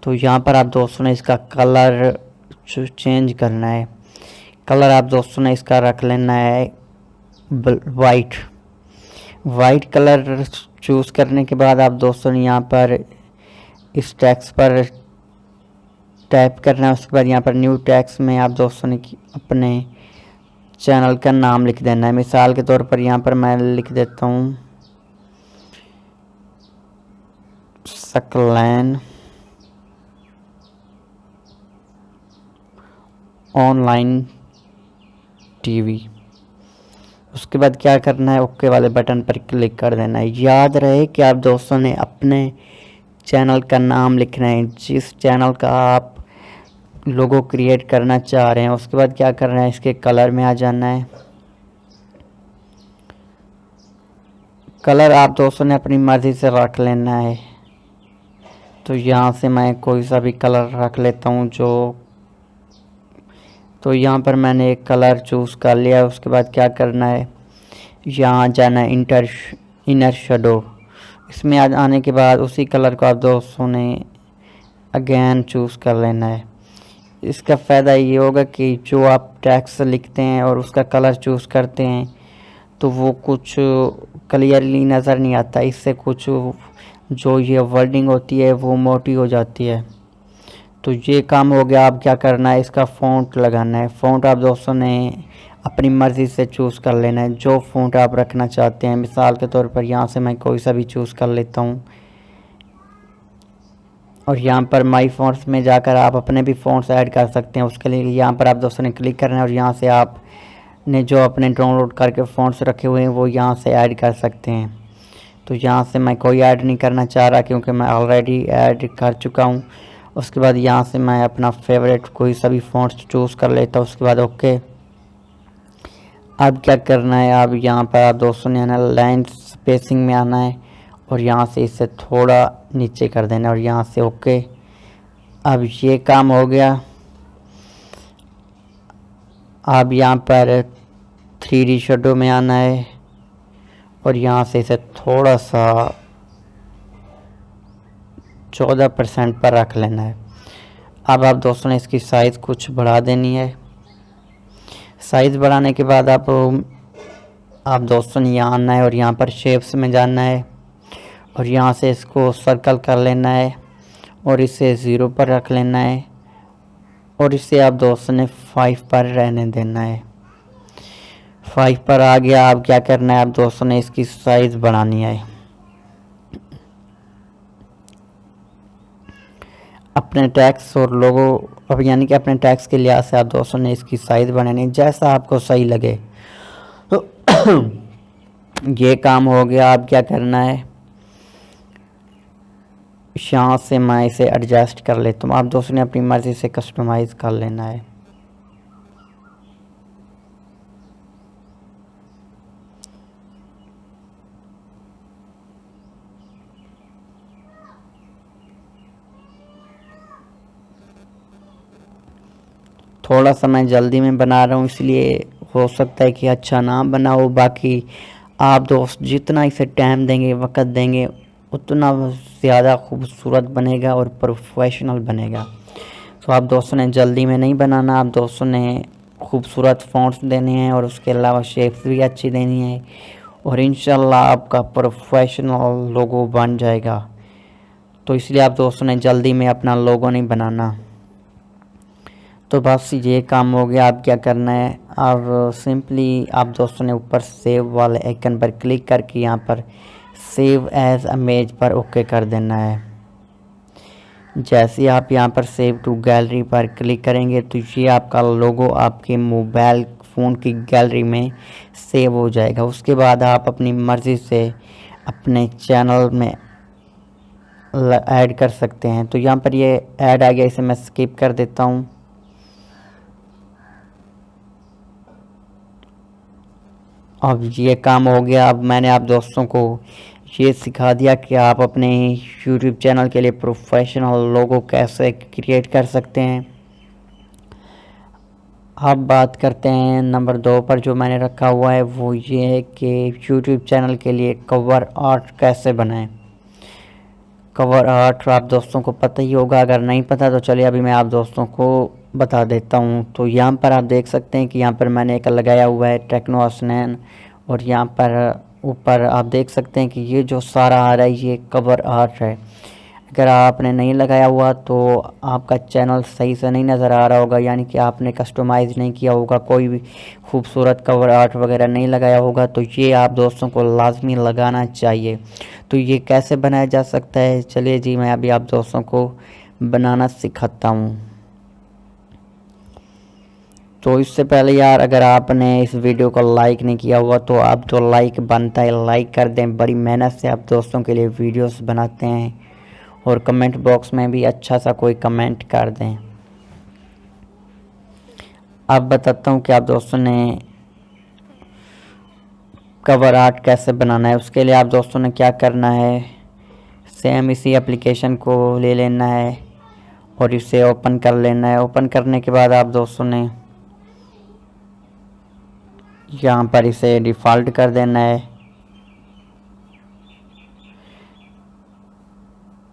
तो यहाँ पर आप दोस्तों ने इसका कलर चेंज करना है। कलर आप दोस्तों ने इसका रख लेना है वाइट कलर चूज़ करने के बाद आप दोस्तों ने यहाँ पर इस टेक्स्ट पर टाइप करना है। उसके बाद यहाँ पर न्यू टेक्स्ट में आप दोस्तों ने अपने चैनल का नाम लिख देना है। मिसाल के तौर पर यहाँ पर मैं लिख देता हूँ सकलैन ऑनलाइन टीवी। उसके बाद क्या करना है, ओके वाले बटन पर क्लिक कर देना है। याद रहे कि आप दोस्तों ने अपने चैनल का नाम लिखना है, जिस चैनल का आप लोगो क्रिएट करना चाह रहे हैं। उसके बाद क्या करना है, इसके कलर में आ जाना है। कलर आप दोस्तों ने अपनी मर्ज़ी से रख लेना है। तो यहाँ से मैं कोई सा भी कलर रख लेता हूँ तो यहाँ पर मैंने एक कलर चूज़ कर लिया। उसके बाद क्या करना है, यहाँ जाना है इनर शेडो। इसमें आने के बाद उसी कलर को आप दोस्तों ने अगेन चूज़ कर लेना है। इसका फ़ायदा ये होगा कि जो आप टेक्स्ट लिखते हैं और उसका कलर चूज़ करते हैं तो वो कुछ क्लियरली नज़र नहीं आता। इससे कुछ जो ये वर्डिंग होती है वो मोटी हो जाती है। तो ये काम हो गया। अब क्या करना है, इसका फ़ॉन्ट लगाना है। फ़ॉन्ट आप दोस्तों ने अपनी मर्ज़ी से चूज़ कर लेना है, जो फ़ॉन्ट आप रखना चाहते हैं। मिसाल के तौर पर यहाँ से मैं कोई सा भी चूज़ कर लेता हूँ। और यहाँ पर माई फ़ोन्स में जाकर आप अपने भी फ़ोन्स ऐड कर सकते हैं। उसके लिए यहाँ पर आप दोस्तों ने क्लिक करना है और यहाँ से आपने जो अपने डाउनलोड करके फ़ोन्स रखे हुए हैं वो यहाँ से ऐड कर सकते हैं। तो यहाँ से मैं कोई ऐड नहीं करना चाह रहा क्योंकि मैं ऑलरेडी ऐड कर चुका हूँ। उसके बाद यहाँ से मैं अपना फेवरेट कोई सभी फ़ोन्स चूज़ कर लेता हूँ। उसके बाद ओके। अब क्या करना है, अब यहाँ पर आप दोस्तों ने ना लाइन स्पेसिंग में आना है और यहाँ से इसे थोड़ा नीचे कर देना है और यहाँ से ओके। अब ये काम हो गया। अब यहाँ पर 3D शेडो में आना है और यहाँ से इसे थोड़ा सा 14% पर रख लेना है। अब आप दोस्तों ने इसकी साइज़ कुछ बढ़ा देनी है। साइज़ बढ़ाने के बाद आप दोस्तों ने यहाँ आना है और यहाँ पर शेप्स में जाना है और यहाँ से इसको सर्कल कर लेना है और इसे 0 पर रख लेना है और इसे आप दोस्तों ने 5 पर रहने देना है। 5 पर आ गया। अब क्या करना है, आप दोस्तों ने इसकी साइज़ बढ़ानी है। अपने टैक्स और लोगो अब यानी कि अपने टैक्स के लिहाज से आप दोस्तों ने इसकी साइज़ बनानी है जैसा आपको सही लगे। तो ये काम हो गया। अब क्या करना है, यहाँ से मैं इसे एडजस्ट कर लेता हूँ। आप दोस्तों ने अपनी मर्ज़ी से कस्टमाइज़ कर लेना है। थोड़ा सा मैं जल्दी में बना रहा हूँ इसलिए हो सकता है कि अच्छा ना बना हो। बाकी आप दोस्त जितना इसे टाइम देंगे, वक्त देंगे, उतना ज़्यादा खूबसूरत बनेगा और प्रोफेशनल बनेगा। तो आप दोस्तों ने जल्दी में नहीं बनाना। आप दोस्तों ने खूबसूरत फ़ॉन्ट्स देने हैं और उसके अलावा शेप्स भी अच्छी देनी है और इंशाल्लाह आपका प्रोफेशनल लोगो बन जाएगा। तो इसलिए आप दोस्तों ने जल्दी में अपना लोगो नहीं बनाना। तो बस ये काम हो गया। अब क्या करना है, और सिंपली आप दोस्तों ने ऊपर सेव वाले आइकन पर क्लिक करके यहाँ पर सेव एज इमेज पर ओके कर देना है। जैसे आप यहाँ पर सेव टू गैलरी पर क्लिक करेंगे तो ये आपका लोगो आपके मोबाइल फ़ोन की गैलरी में सेव हो जाएगा। उसके बाद आप अपनी मर्ज़ी से अपने चैनल में ऐड कर सकते हैं। तो यहाँ पर ये ऐड आ गया, इसे मैं स्किप कर देता हूँ। अब ये काम हो गया। अब मैंने आप दोस्तों को ये सिखा दिया कि आप अपने YouTube चैनल के लिए प्रोफेशनल लोगो कैसे क्रिएट कर सकते हैं। अब बात करते हैं नंबर 2 पर जो मैंने रखा हुआ है, वो ये है कि YouTube चैनल के लिए कवर आर्ट कैसे बनाएं। कवर आर्ट आप दोस्तों को पता ही होगा, अगर नहीं पता तो चलिए अभी मैं आप दोस्तों को बता देता हूँ। तो यहाँ पर आप देख सकते हैं कि यहाँ पर मैंने एक लगाया हुआ है टेक्नो असनैन और यहाँ पर ऊपर आप देख सकते हैं कि ये जो सारा आ रहा है ये कवर आर्ट है। अगर आपने नहीं लगाया हुआ तो आपका चैनल सही से नहीं नज़र आ रहा होगा, यानी कि आपने कस्टमाइज़ नहीं किया होगा, कोई भी खूबसूरत कवर आर्ट वगैरह नहीं लगाया होगा। तो ये आप दोस्तों को लाजमी लगाना चाहिए। तो ये कैसे बनाया जा सकता है, चलिए जी मैं अभी आप दोस्तों को बनाना सिखाता हूँ। तो इससे पहले यार अगर आपने इस वीडियो को लाइक नहीं किया हुआ तो आप तो लाइक बनता है, लाइक कर दें। बड़ी मेहनत से आप दोस्तों के लिए वीडियोस बनाते हैं और कमेंट बॉक्स में भी अच्छा सा कोई कमेंट कर दें। अब बताता हूँ कि आप दोस्तों ने कवर आर्ट कैसे बनाना है। उसके लिए आप दोस्तों ने क्या करना है, सेम इसी एप्लीकेशन को ले लेना है और इसे ओपन कर लेना है। ओपन करने के बाद आप दोस्तों ने यहाँ पर इसे डिफ़ॉल्ट कर देना है।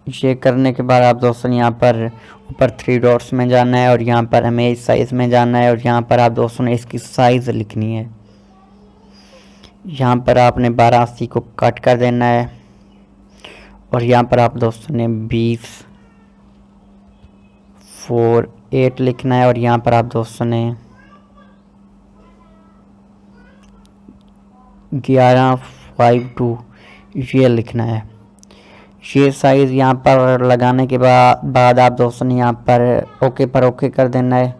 ये करने के बाद आप दोस्तों यहाँ पर ऊपर 3 डॉट्स में जाना है और यहाँ पर इमेज साइज़ में जाना है और यहाँ पर आप दोस्तों ने इसकी साइज़ लिखनी है। यहाँ पर आपने 82 को कट कर देना है और यहाँ पर आप दोस्तों ने 20:8 लिखना है और यहाँ पर आप दोस्तों ने 11:5 ये लिखना है। ये साइज़ यहाँ पर लगाने के बाद आप दोस्तों ने यहाँ पर ओके कर देना है।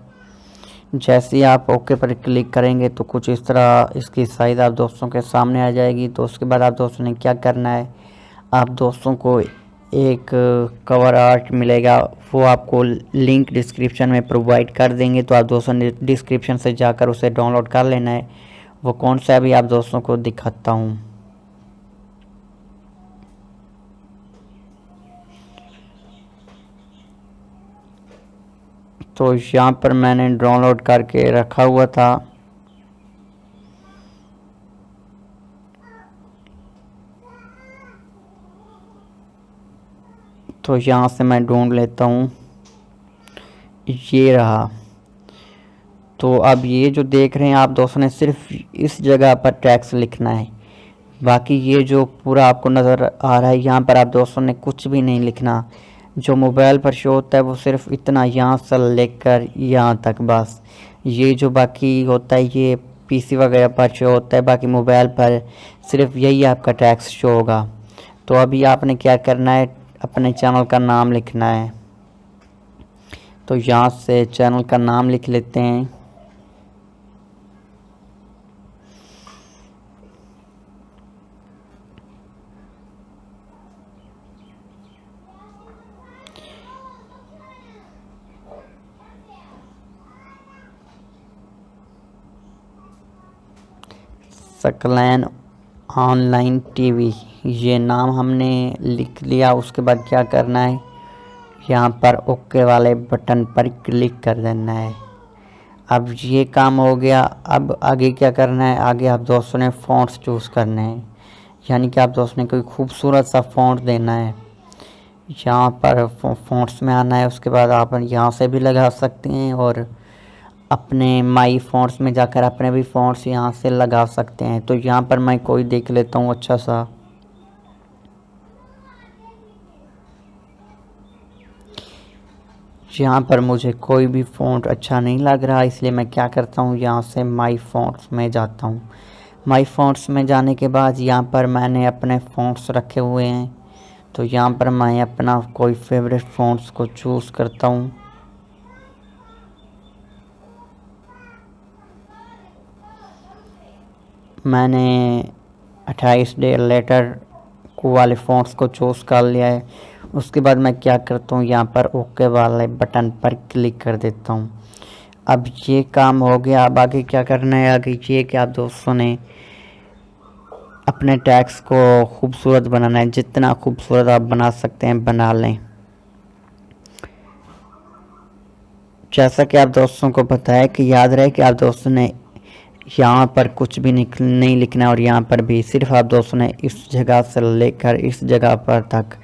जैसे ही आप ओके पर क्लिक करेंगे तो कुछ इस तरह इसकी साइज़ आप दोस्तों के सामने आ जाएगी। तो उसके बाद आप दोस्तों ने क्या करना है, आप दोस्तों को एक कवर आर्ट मिलेगा, वो आपको लिंक डिस्क्रिप्शन में प्रोवाइड कर देंगे। तो आप दोस्तों ने डिस्क्रिप्शन से जाकर उसे डाउनलोड कर लेना है। वो कौन सा अभी आप दोस्तों को दिखाता हूँ। तो यहाँ पर मैंने डाउनलोड करके रखा हुआ था। तो यहाँ से मैं ढूंढ लेता हूँ, ये रहा। तो अब ये जो देख रहे हैं आप दोस्तों ने सिर्फ इस जगह पर टैक्स लिखना है। बाकी ये जो पूरा आपको नज़र आ रहा है यहाँ पर आप दोस्तों ने कुछ भी नहीं लिखना। जो मोबाइल पर शो होता है वो सिर्फ इतना, यहाँ से लेकर यहाँ तक बस। ये जो बाकी होता है ये पीसी वगैरह पर शो होता है, बाकी मोबाइल पर सिर्फ यही आपका टैक्स शो होगा। तो अभी आपने क्या करना है, अपने चैनल का नाम लिखना है। तो यहाँ से चैनल का नाम लिख लेते हैं। सकलैन ऑनलाइन टीवी, ये नाम हमने लिख लिया। उसके बाद क्या करना है, यहाँ पर ओके वाले बटन पर क्लिक कर देना है। अब ये काम हो गया। अब आगे क्या करना है, आगे आप दोस्तों ने फ़ॉन्ट्स चूज़ करने हैं। यानी कि आप दोस्तों ने कोई खूबसूरत सा फ़ॉन्ट देना है। यहाँ पर फ़ॉन्ट्स में आना है। उसके बाद आप यहाँ से भी लगा सकते हैं और अपने माई फ़ॉन्ट्स में जाकर अपने भी फ़ॉन्ट्स यहाँ से लगा सकते हैं। तो यहाँ पर मैं कोई देख लेता हूँ अच्छा सा। यहाँ पर मुझे कोई भी फ़ॉन्ट अच्छा नहीं लग रहा, इसलिए मैं क्या करता हूँ, यहाँ से माई फ़ॉन्ट्स में जाता हूँ। माई फ़ॉन्ट्स में जाने के बाद यहाँ पर मैंने अपने फ़ॉन्ट्स रखे हुए हैं। तो यहाँ पर मैं अपना कोई फेवरेट फ़ॉन्ट्स को चूज़ करता हूँ। मैंने 28 डे लेटर को वाले फ़ॉन्ट्स को चूज़ कर लिया है। उसके बाद मैं क्या करता हूँ, यहाँ पर ओके वाले बटन पर क्लिक कर देता हूँ। अब ये काम हो गया। अब आगे क्या करना है, आगे ये कि आप दोस्तों ने अपने टैक्स को खूबसूरत बनाना है। जितना खूबसूरत आप बना सकते हैं बना लें। जैसा कि आप दोस्तों को बताया कि याद रहे कि आप दोस्तों ने यहाँ पर कुछ भी नहीं लिखना है और यहाँ पर भी सिर्फ आप दोस्तों ने इस जगह से लेकर इस जगह पर तक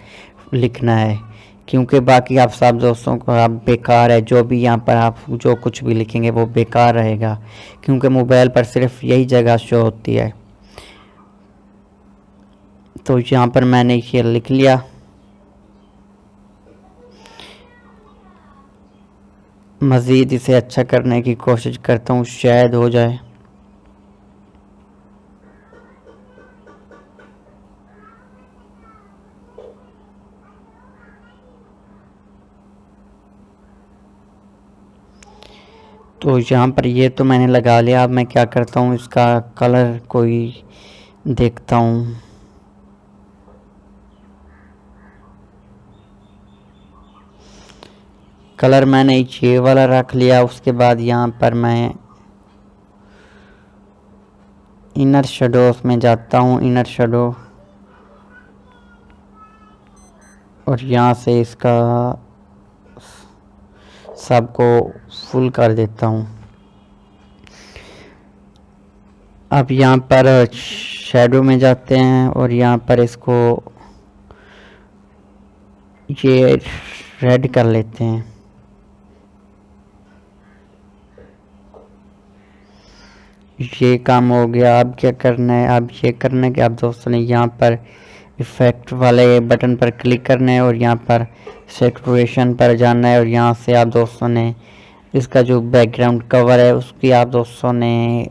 लिखना है। क्योंकि बाकी आप सब दोस्तों को आप बेकार है, जो भी यहाँ पर आप जो कुछ भी लिखेंगे वो बेकार रहेगा, क्योंकि मोबाइल पर सिर्फ यही जगह शो होती है। तो यहाँ पर मैंने ये लिख लिया। मज़ीद इसे अच्छा करने की कोशिश करता हूँ, शायद हो जाए। तो यहाँ पर ये तो मैंने लगा लिया। अब मैं क्या करता हूँ, इसका कलर कोई देखता हूँ। कलर मैंने ये वाला रख लिया। उसके बाद यहाँ पर मैं इनर शेडोज में जाता हूँ, इनर शेडो, और यहाँ से इसका सबको फुल कर देता हूँ। अब यहाँ पर शेडो में जाते हैं और यहाँ पर इसको ये रेड कर लेते हैं। ये काम हो गया। अब क्या करना है, अब ये करना है कि आप दोस्तों ने यहाँ पर इफ़ेक्ट वाले बटन पर क्लिक करना है और यहाँ पर सैचुरेशन पर जाना है और यहाँ से आप दोस्तों ने इसका जो बैकग्राउंड कवर है उसकी आप दोस्तों ने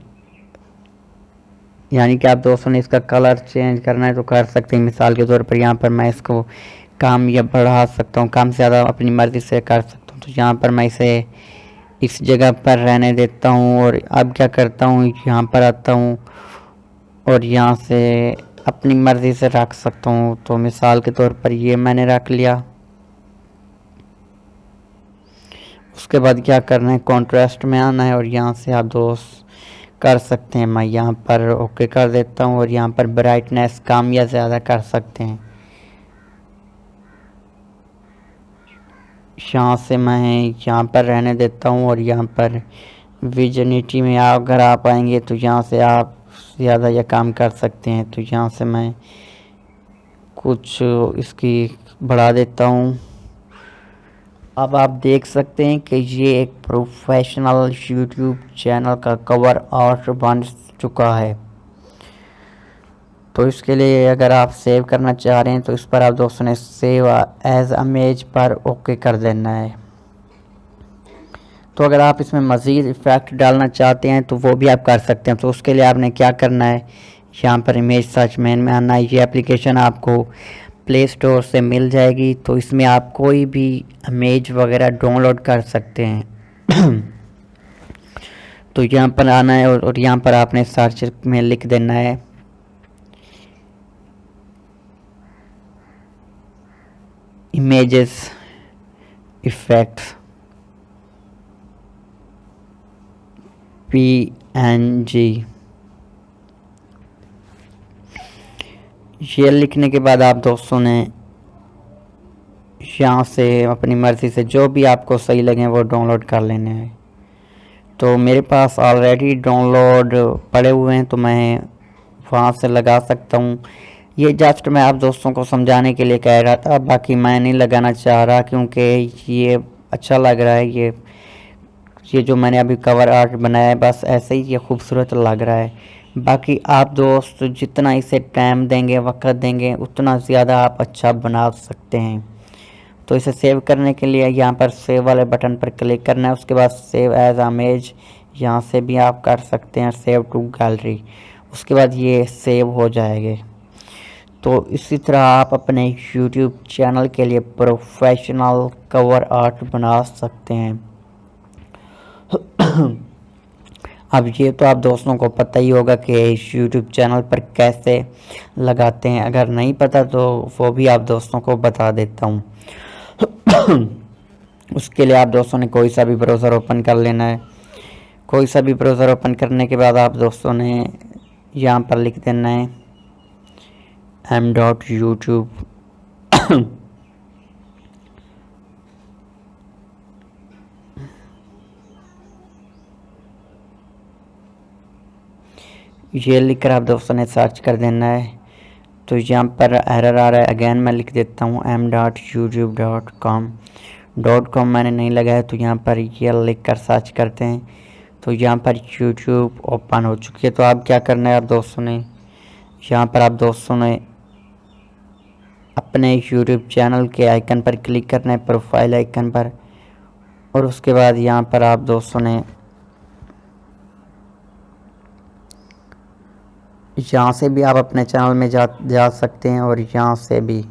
यानी कि आप दोस्तों ने इसका कलर चेंज करना है तो कर सकते हैं। मिसाल के तौर पर यहाँ पर मैं इसको कम या बढ़ा सकता हूँ, कम से ज़्यादा अपनी मर्ज़ी से कर सकता हूँ। तो यहाँ पर मैं इसे इस जगह पर रहने देता हूँ और अब क्या करता हूँ, यहाँ पर आता हूँ और यहाँ से अपनी मर्ज़ी से रख सकता हूँ। तो मिसाल के तौर पर ये मैंने रख लिया। उसके बाद क्या करना है, कॉन्ट्रास्ट में आना है और यहाँ से आप दोस्त कर सकते हैं। मैं यहाँ पर ओके कर देता हूँ और यहाँ पर ब्राइटनेस कम या ज़्यादा कर सकते हैं। यहाँ से मैं यहाँ पर रहने देता हूँ और यहाँ पर विजनिटी में अगर आप आएंगे तो यहाँ से आप ज़्यादा या कम कर सकते हैं। तो यहाँ से मैं कुछ इसकी बढ़ा देता हूँ। अब आप देख सकते हैं कि ये एक प्रोफेशनल यूट्यूब चैनल का कवर आर्ट बन चुका है। तो इसके लिए अगर आप सेव करना चाह रहे हैं तो इस पर आप दोस्तों ने सेव एज इमेज पर ओके कर देना है। तो अगर आप इसमें मज़ीद इफ़ेक्ट डालना चाहते हैं तो वो भी आप कर सकते हैं। तो उसके लिए आपने क्या करना है, यहाँ पर इमेज सर्च मेन में आना है। ये एप्लीकेशन आपको प्ले स्टोर से मिल जाएगी। तो इसमें आप कोई भी इमेज वगैरह डाउनलोड कर सकते हैं। तो यहाँ पर आना है और यहाँ पर आपने सर्च में लिख देना है इमेजेस इफेक्ट्स PNG। ये लिखने के बाद आप दोस्तों ने यहाँ से अपनी मर्ज़ी से जो भी आपको सही लगे वो डाउनलोड कर लेने हैं। तो मेरे पास ऑलरेडी डाउनलोड पड़े हुए हैं तो मैं वहाँ से लगा सकता हूँ। ये जस्ट मैं आप दोस्तों को समझाने के लिए कह रहा था, बाकी मैं नहीं लगाना चाह रहा क्योंकि ये अच्छा लग रहा है। ये जो मैंने अभी कवर आर्ट बनाया है बस ऐसे ही ये खूबसूरत लग रहा है। बाकी आप दोस्त जितना इसे टाइम देंगे, वक्त देंगे, उतना ज़्यादा आप अच्छा बना सकते हैं। तो इसे सेव करने के लिए यहाँ पर सेव वाले बटन पर क्लिक करना है। उसके बाद सेव एज इमेज यहाँ से भी आप कर सकते हैं, सेव टू गैलरी। उसके बाद ये सेव हो जाएंगे। तो इसी तरह आप अपने यूट्यूब चैनल के लिए प्रोफेशनल कवर आर्ट बना सकते हैं। अब ये तो आप दोस्तों को पता ही होगा कि यूट्यूब चैनल पर कैसे लगाते हैं। अगर नहीं पता तो वो भी आप दोस्तों को बता देता हूँ। उसके लिए आप दोस्तों ने कोई सा भी ब्राउज़र ओपन कर लेना है। कोई सा भी ब्राउज़र ओपन करने के बाद आप दोस्तों ने यहाँ पर लिख देना है m.youtube। ये लिखकर आप दोस्तों ने सर्च कर देना है। तो यहाँ पर एरर आ रहा है, अगेन मैं लिख देता हूँ m.youtube.com। .com मैंने नहीं लगाया तो यहाँ पर ये लिख कर सर्च करते हैं। तो यहाँ पर YouTube ओपन हो चुकी है। तो अब क्या करना है आप दोस्तों ने, यहाँ पर आप दोस्तों ने अपने YouTube चैनल के आइकन पर क्लिक करना है, प्रोफाइल आइकन पर। और उसके बाद यहाँ पर आप दोस्तों ने यहाँ से भी आप अपने चैनल में जा सकते हैं और यहाँ से भी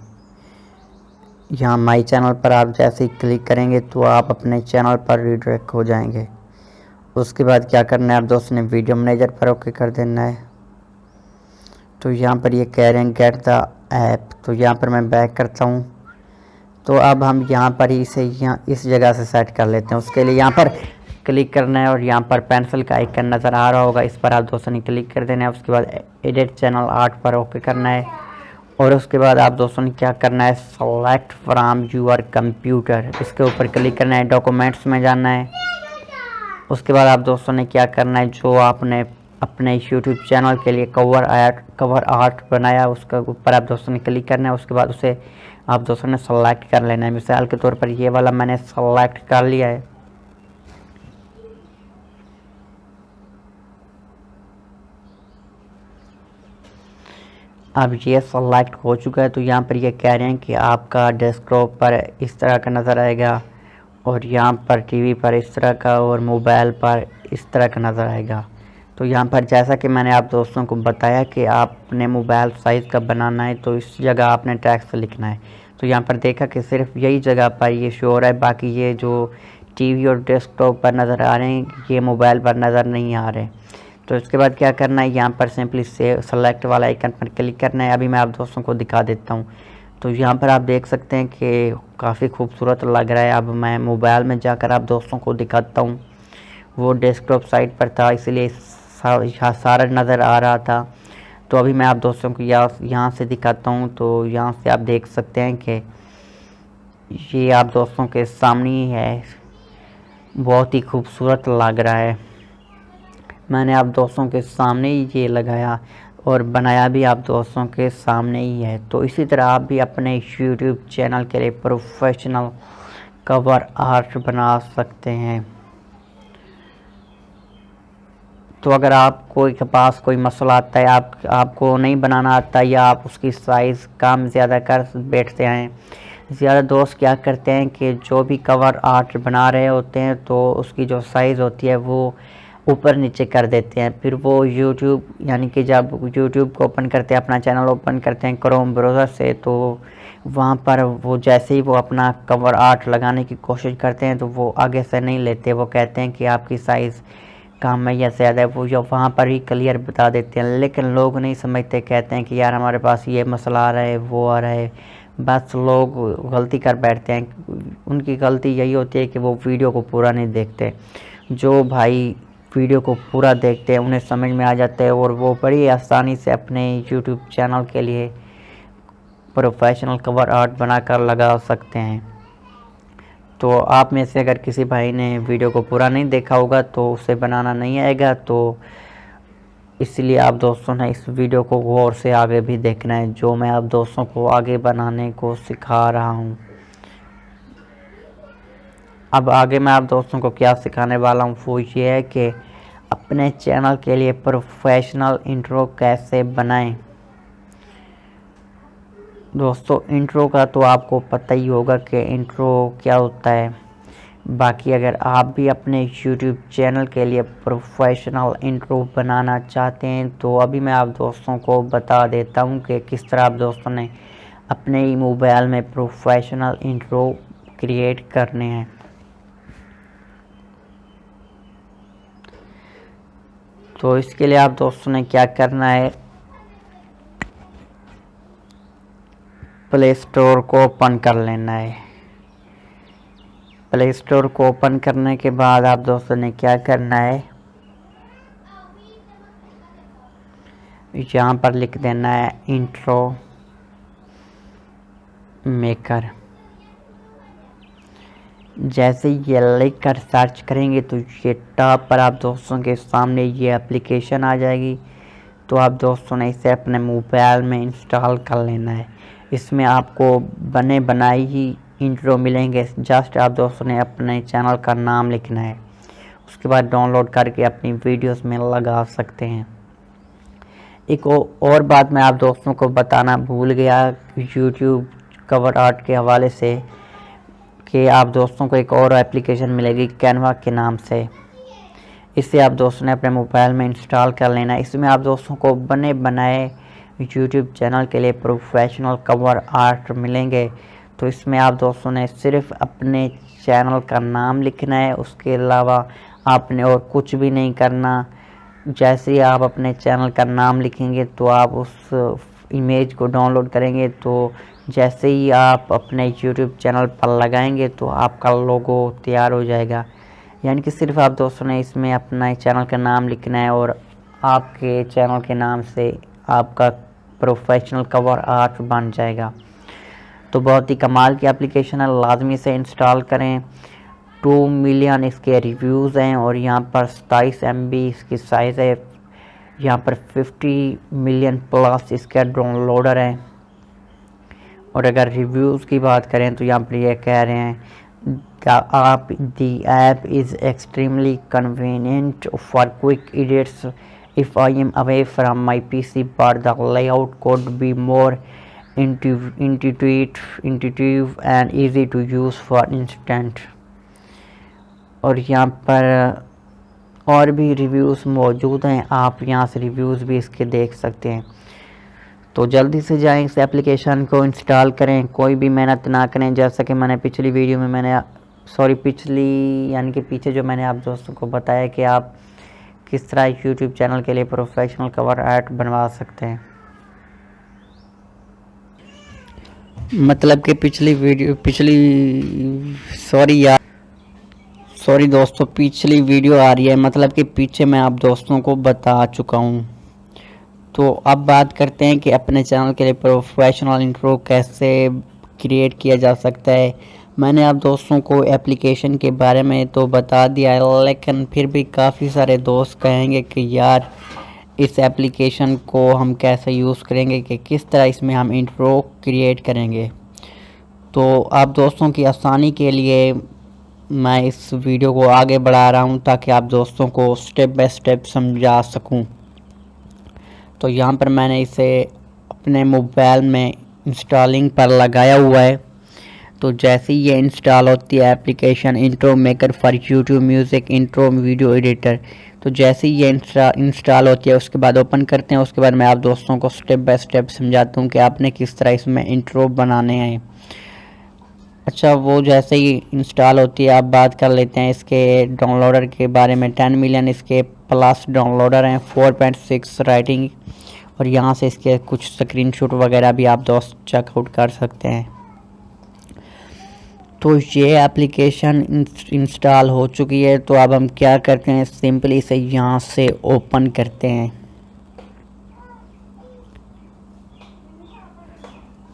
यहाँ माई चैनल पर आप जैसे ही क्लिक करेंगे तो आप अपने चैनल पर रीडायरेक्ट हो जाएंगे। उसके बाद क्या करना है आप दोस्तों ने वीडियो मैनेजर पर ओके कर देना है। तो यहाँ पर ये कह रहे हैं गेट द ऐप। तो यहाँ पर मैं बैक करता हूँ। तो अब हम यहाँ पर ही इसे यहाँ इस जगह से सेट कर लेते हैं। उसके लिए यहाँ पर क्लिक करना है और यहाँ पर पेंसिल का आइकन नज़र आ रहा होगा, इस पर आप दोस्तों ने क्लिक कर देना है। उसके बाद एडिट चैनल आर्ट पर ओके करना है और उसके बाद आप दोस्तों ने क्या करना है, सेलेक्ट फ्रॉम योर कंप्यूटर, इसके ऊपर क्लिक करना है, डॉक्यूमेंट्स में जाना है। उसके बाद आप दोस्तों ने क्या करना है, जो आपने अपने यूट्यूब चैनल के लिए कवर आर्ट बनाया उसके ऊपर आप दोस्तों ने क्लिक करना है। उसके बाद उसे आप दोस्तों ने सेलेक्ट कर लेना है। मिसाल के तौर पर ये वाला मैंने सेलेक्ट कर लिया है। अब ये सेलेक्ट हो चुका है। तो यहाँ पर ये कह रहे हैं कि आपका डेस्कटॉप पर इस तरह का नज़र आएगा और यहाँ पर टीवी पर इस तरह का और मोबाइल पर इस तरह का नज़र आएगा। तो यहाँ पर जैसा कि मैंने आप दोस्तों को बताया कि आपने मोबाइल साइज़ का बनाना है तो इस जगह आपने टेक्स्ट लिखना है। तो यहाँ पर देखा कि सिर्फ यही जगह पर ये शो हो रहा है, बाकी ये जो टीवी और डेस्कटॉप पर नज़र आ रहे हैं ये मोबाइल पर नज़र नहीं आ रहे। तो इसके बाद क्या करना है, यहाँ पर सिंपली से सेलेक्ट वाला आइकन पर क्लिक करना है। अभी मैं आप दोस्तों को दिखा देता हूँ। तो यहाँ पर आप देख सकते हैं कि काफ़ी खूबसूरत लग रहा है। अब मैं मोबाइल में जाकर आप दोस्तों को दिखाता हूँ। वो डेस्कटॉप साइट पर था इसलिए सारा नज़र आ रहा था। तो अभी मैं आप दोस्तों को यहाँ से दिखाता हूँ। तो यहाँ से आप देख सकते हैं कि ये आप दोस्तों के सामने ही है, बहुत ही खूबसूरत लग रहा है। मैंने आप दोस्तों के सामने ही ये लगाया और बनाया भी आप दोस्तों के सामने ही है। तो इसी तरह आप भी अपने YouTube चैनल के लिए प्रोफेशनल कवर आर्ट बना सकते हैं। तो अगर आपको के पास कोई मसला आता है, आपको नहीं बनाना आता या आप उसकी साइज़ कम ज़्यादा कर बैठते हैं, ज़्यादा दोस्त क्या करते हैं कि जो भी कवर आर्ट बना रहे होते हैं तो उसकी जो साइज़ होती है वो ऊपर नीचे कर देते हैं। फिर वो यूट्यूब यानी कि जब यूट्यूब को ओपन करते हैं, अपना चैनल ओपन करते हैं क्रोम ब्राउज़र से, तो वहाँ पर वो जैसे ही वो अपना कवर आर्ट लगाने की कोशिश करते हैं तो वो आगे से नहीं लेते। वो कहते हैं कि आपकी साइज़ कम है या ज़्यादा है, वो जो वहाँ पर ही क्लियर बता देते हैं। लेकिन लोग नहीं समझते, कहते हैं कि यार हमारे पास ये मसला आ रहा है, वो आ रहा है। बस लोग गलती कर बैठते हैं। उनकी गलती यही होती है कि वो वीडियो को पूरा नहीं देखते। जो भाई वीडियो को पूरा देखते हैं उन्हें समझ में आ जाता है और वो बड़ी आसानी से अपने यूट्यूब चैनल के लिए प्रोफेशनल कवर आर्ट बनाकर लगा सकते हैं। तो आप में से अगर किसी भाई ने वीडियो को पूरा नहीं देखा होगा तो उसे बनाना नहीं आएगा, तो इसलिए आप दोस्तों ने इस वीडियो को गौर से आगे भी देखना है, जो मैं आप दोस्तों को आगे बनाने को सिखा रहा हूँ। अब आगे मैं आप दोस्तों को क्या सिखाने वाला हूँ वो ये है कि अपने चैनल के लिए प्रोफेशनल इंट्रो कैसे बनाएं। दोस्तों इंट्रो का तो आपको पता ही होगा कि इंट्रो क्या होता है। बाकी अगर आप भी अपने YouTube चैनल के लिए प्रोफेशनल इंट्रो बनाना चाहते हैं तो अभी मैं आप दोस्तों को बता देता हूं कि किस तरह आप दोस्तों ने अपने ही मोबाइल में प्रोफेशनल इंट्रो क्रिएट करने हैं। तो इसके लिए आप दोस्तों ने क्या करना है, प्ले स्टोर को ओपन कर लेना है। प्ले स्टोर को ओपन करने के बाद आप दोस्तों ने क्या करना है, यहाँ पर लिख देना है इंट्रो मेकर। जैसे ये लिख कर सर्च करेंगे तो ये टॉप पर आप दोस्तों के सामने ये एप्लीकेशन आ जाएगी। तो आप दोस्तों ने इसे अपने मोबाइल में इंस्टॉल कर लेना है। इसमें आपको बने बनाई ही इंट्रो मिलेंगे। जस्ट आप दोस्तों ने अपने चैनल का नाम लिखना है, उसके बाद डाउनलोड करके अपनी वीडियोस में लगा सकते हैं। एक और बात मैं आप दोस्तों को बताना भूल गया यूट्यूब कवर आर्ट के हवाले से, कि आप दोस्तों को एक और एप्लीकेशन मिलेगी कैनवा के नाम से। इसे आप दोस्तों ने अपने मोबाइल में इंस्टॉल कर लेना है। इसमें आप दोस्तों को बने बनाए यूट्यूब चैनल के लिए प्रोफेशनल कवर आर्ट मिलेंगे। तो इसमें आप दोस्तों ने सिर्फ अपने चैनल का नाम लिखना है, उसके अलावा आपने और कुछ भी नहीं करना। जैसे ही आप अपने चैनल का नाम लिखेंगे तो आप उस इमेज को डाउनलोड करेंगे, तो जैसे ही आप अपने YouTube चैनल पर लगाएंगे तो आपका लोगो तैयार हो जाएगा। यानी कि सिर्फ आप दोस्तों ने इसमें अपना चैनल का नाम लिखना है और आपके चैनल के नाम से आपका प्रोफेशनल कवर आर्ट बन जाएगा। तो बहुत ही कमाल की एप्लीकेशन है, लाजमी से इंस्टॉल करें। 2 मिलियन इसके रिव्यूज़ हैं और यहाँ पर 27 MB इसकी साइज़ है। यहाँ पर 50 मिलियन प्लस इसके डाउनलोडर हैं। और अगर रिव्यूज़ की बात करें तो यहाँ पर ये कह रहे हैं the app is extremely convenient for quick edits if I am away from my PC, but the layout could be more intuitive and easy to use for instant। और यहाँ पर और भी रिव्यूज़ मौजूद हैं, आप यहाँ से रिव्यूज़ भी इसके देख सकते हैं। तो जल्दी से जाएं, इस एप्लीकेशन को इंस्टॉल करें, कोई भी मेहनत ना करें। जैसा कि मैंने पिछली वीडियो में यानी कि पीछे जो मैंने आप दोस्तों को बताया कि आप किस तरह यूट्यूब चैनल के लिए प्रोफेशनल कवर आर्ट बनवा सकते हैं। मतलब कि पिछली वीडियो आ रही है, मतलब कि पीछे मैं आप दोस्तों को बता चुका हूँ। तो अब बात करते हैं कि अपने चैनल के लिए प्रोफेशनल इंट्रो कैसे क्रिएट किया जा सकता है। मैंने आप दोस्तों को एप्लीकेशन के बारे में तो बता दिया है, लेकिन फिर भी काफ़ी सारे दोस्त कहेंगे कि यार इस एप्लीकेशन को हम कैसे यूज़ करेंगे, कि किस तरह इसमें हम इंट्रो क्रिएट करेंगे। तो आप दोस्तों की आसानी के लिए मैं इस वीडियो को आगे बढ़ा रहा हूँ ताकि आप दोस्तों को स्टेप बाय स्टेप समझा सकूँ। तो यहाँ पर मैंने इसे अपने मोबाइल में इंस्टॉलिंग पर लगाया हुआ है। तो जैसे ही ये इंस्टॉल होती है application intro maker for YouTube music intro video editor, तो जैसे ही ये इंस्टॉल होती है उसके बाद ओपन करते हैं। उसके बाद मैं आप दोस्तों को स्टेप बाय स्टेप समझाता हूँ कि आपने किस तरह इसमें इंट्रो बनाने हैं। अच्छा, वो जैसे ही इंस्टॉल होती है, अब बात कर लेते हैं इसके डाउनलोडर के बारे में। 10 मिलियन इसके प्लस डाउनलोडर हैं, 4.6 राइटिंग, और यहाँ से इसके कुछ स्क्रीनशॉट वगैरह भी आप दोस्त चेकआउट कर सकते हैं। तो ये एप्लीकेशन इंस्टॉल हो चुकी है। तो अब हम क्या करते हैं, सिंपली इसे यहाँ से ओपन करते हैं।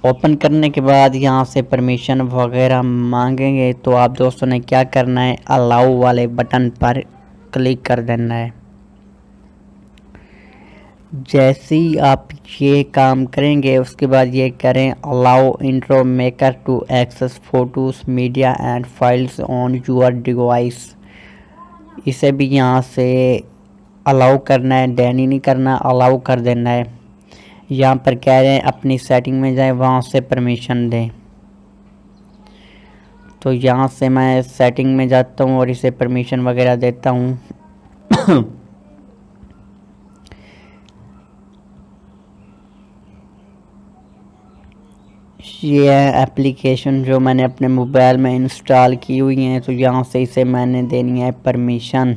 ओपन करने के बाद यहाँ से परमिशन वगैरह मांगेंगे। तो आप दोस्तों ने क्या करना है, अलाउ वाले बटन पर क्लिक कर देना है। जैसे ही आप ये काम करेंगे उसके बाद ये करें allow Intro Maker to access photos media and files on your device. इसे भी यहाँ से अलाउ करना है, डैनी नहीं करना, अलाउ कर देना है। यहाँ पर कह रहे हैं अपनी सेटिंग में जाएं, वहाँ से परमिशन दें। तो यहाँ से मैं सेटिंग में जाता हूँ और इसे परमिशन वगैरह देता हूँ। ये एप्लीकेशन जो मैंने अपने मोबाइल में इंस्टॉल की हुई है, तो यहाँ से इसे मैंने देनी है परमिशन।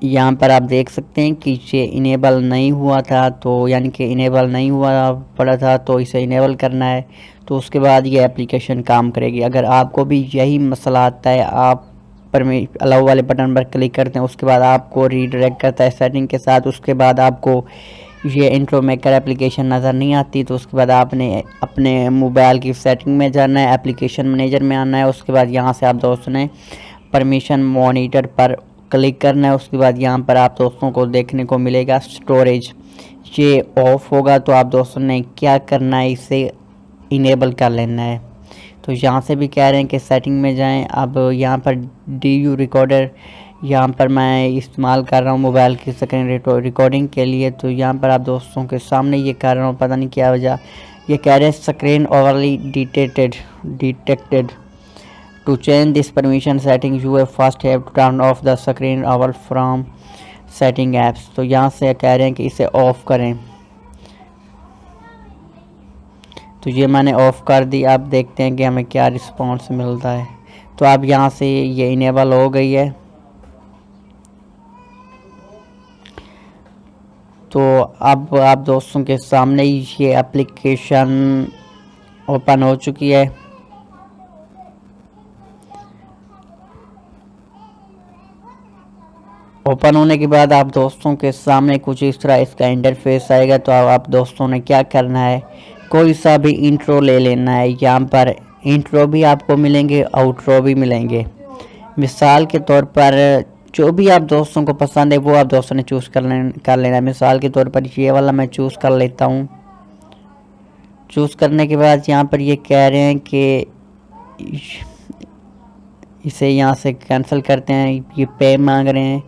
यहाँ पर आप देख सकते हैं कि ये इनेबल नहीं हुआ था, तो यानी कि इनेबल नहीं हुआ पड़ा था, तो इसे इनेबल करना है। तो उसके बाद ये एप्लीकेशन काम करेगी। अगर आपको भी यही मसला आता है, आप अलाउ वाले बटन पर क्लिक करते हैं, उसके बाद आपको रीडायरेक्ट करता है सेटिंग के साथ, उसके बाद आपको ये इंट्रो मेकर एप्लीकेशन नज़र नहीं आती, तो उसके बाद आपने अपने मोबाइल की सेटिंग में जाना है, एप्लीकेशन मैनेजर में आना है। उसके बाद यहाँ से आप दोस्तों ने परमिशन मॉनिटर पर क्लिक करना है। उसके बाद यहाँ पर आप दोस्तों को देखने को मिलेगा स्टोरेज, ये ऑफ होगा। तो आप दोस्तों ने क्या करना है, इसे इनेबल कर लेना है। तो यहाँ से भी कह रहे हैं कि सेटिंग में जाएं। अब यहाँ पर DU रिकॉर्डर यहाँ पर मैं इस्तेमाल कर रहा हूँ मोबाइल की स्क्रीन रिकॉर्डिंग के लिए। तो यहाँ पर आप दोस्तों के सामने ये कर रहा हूँ, पता नहीं क्या वजह। ये कह रहे हैं screen overlay detected to change this permission setting you first have to turn off the screen over from setting apps. तो यहाँ से कह रहे हैं कि इसे ऑफ़ करें। तो ये मैंने ऑफ़ कर दी। आप देखते हैं कि हमें क्या रिस्पांस मिलता है। तो अब यहाँ से ये इनेबल हो गई है। तो अब आप दोस्तों के सामने ये एप्लीकेशन ओपन हो चुकी है। ओपन होने के बाद आप दोस्तों के सामने कुछ इस तरह इसका इंटरफेस आएगा। तो आप दोस्तों ने क्या करना है, कोई सा भी इंट्रो ले लेना है। यहाँ पर इंट्रो भी आपको मिलेंगे, आउट्रो भी मिलेंगे। मिसाल के तौर पर जो भी आप दोस्तों को पसंद है वो आप दोस्तों ने चूज़ कर लेना है। मिसाल के तौर पर ये वाला मैं चूज़ कर लेता हूँ। चूज़ करने के बाद यहाँ पर ये कह रहे हैं कि इसे यहाँ से कैंसिल करते हैं, ये पे मांग रहे हैं।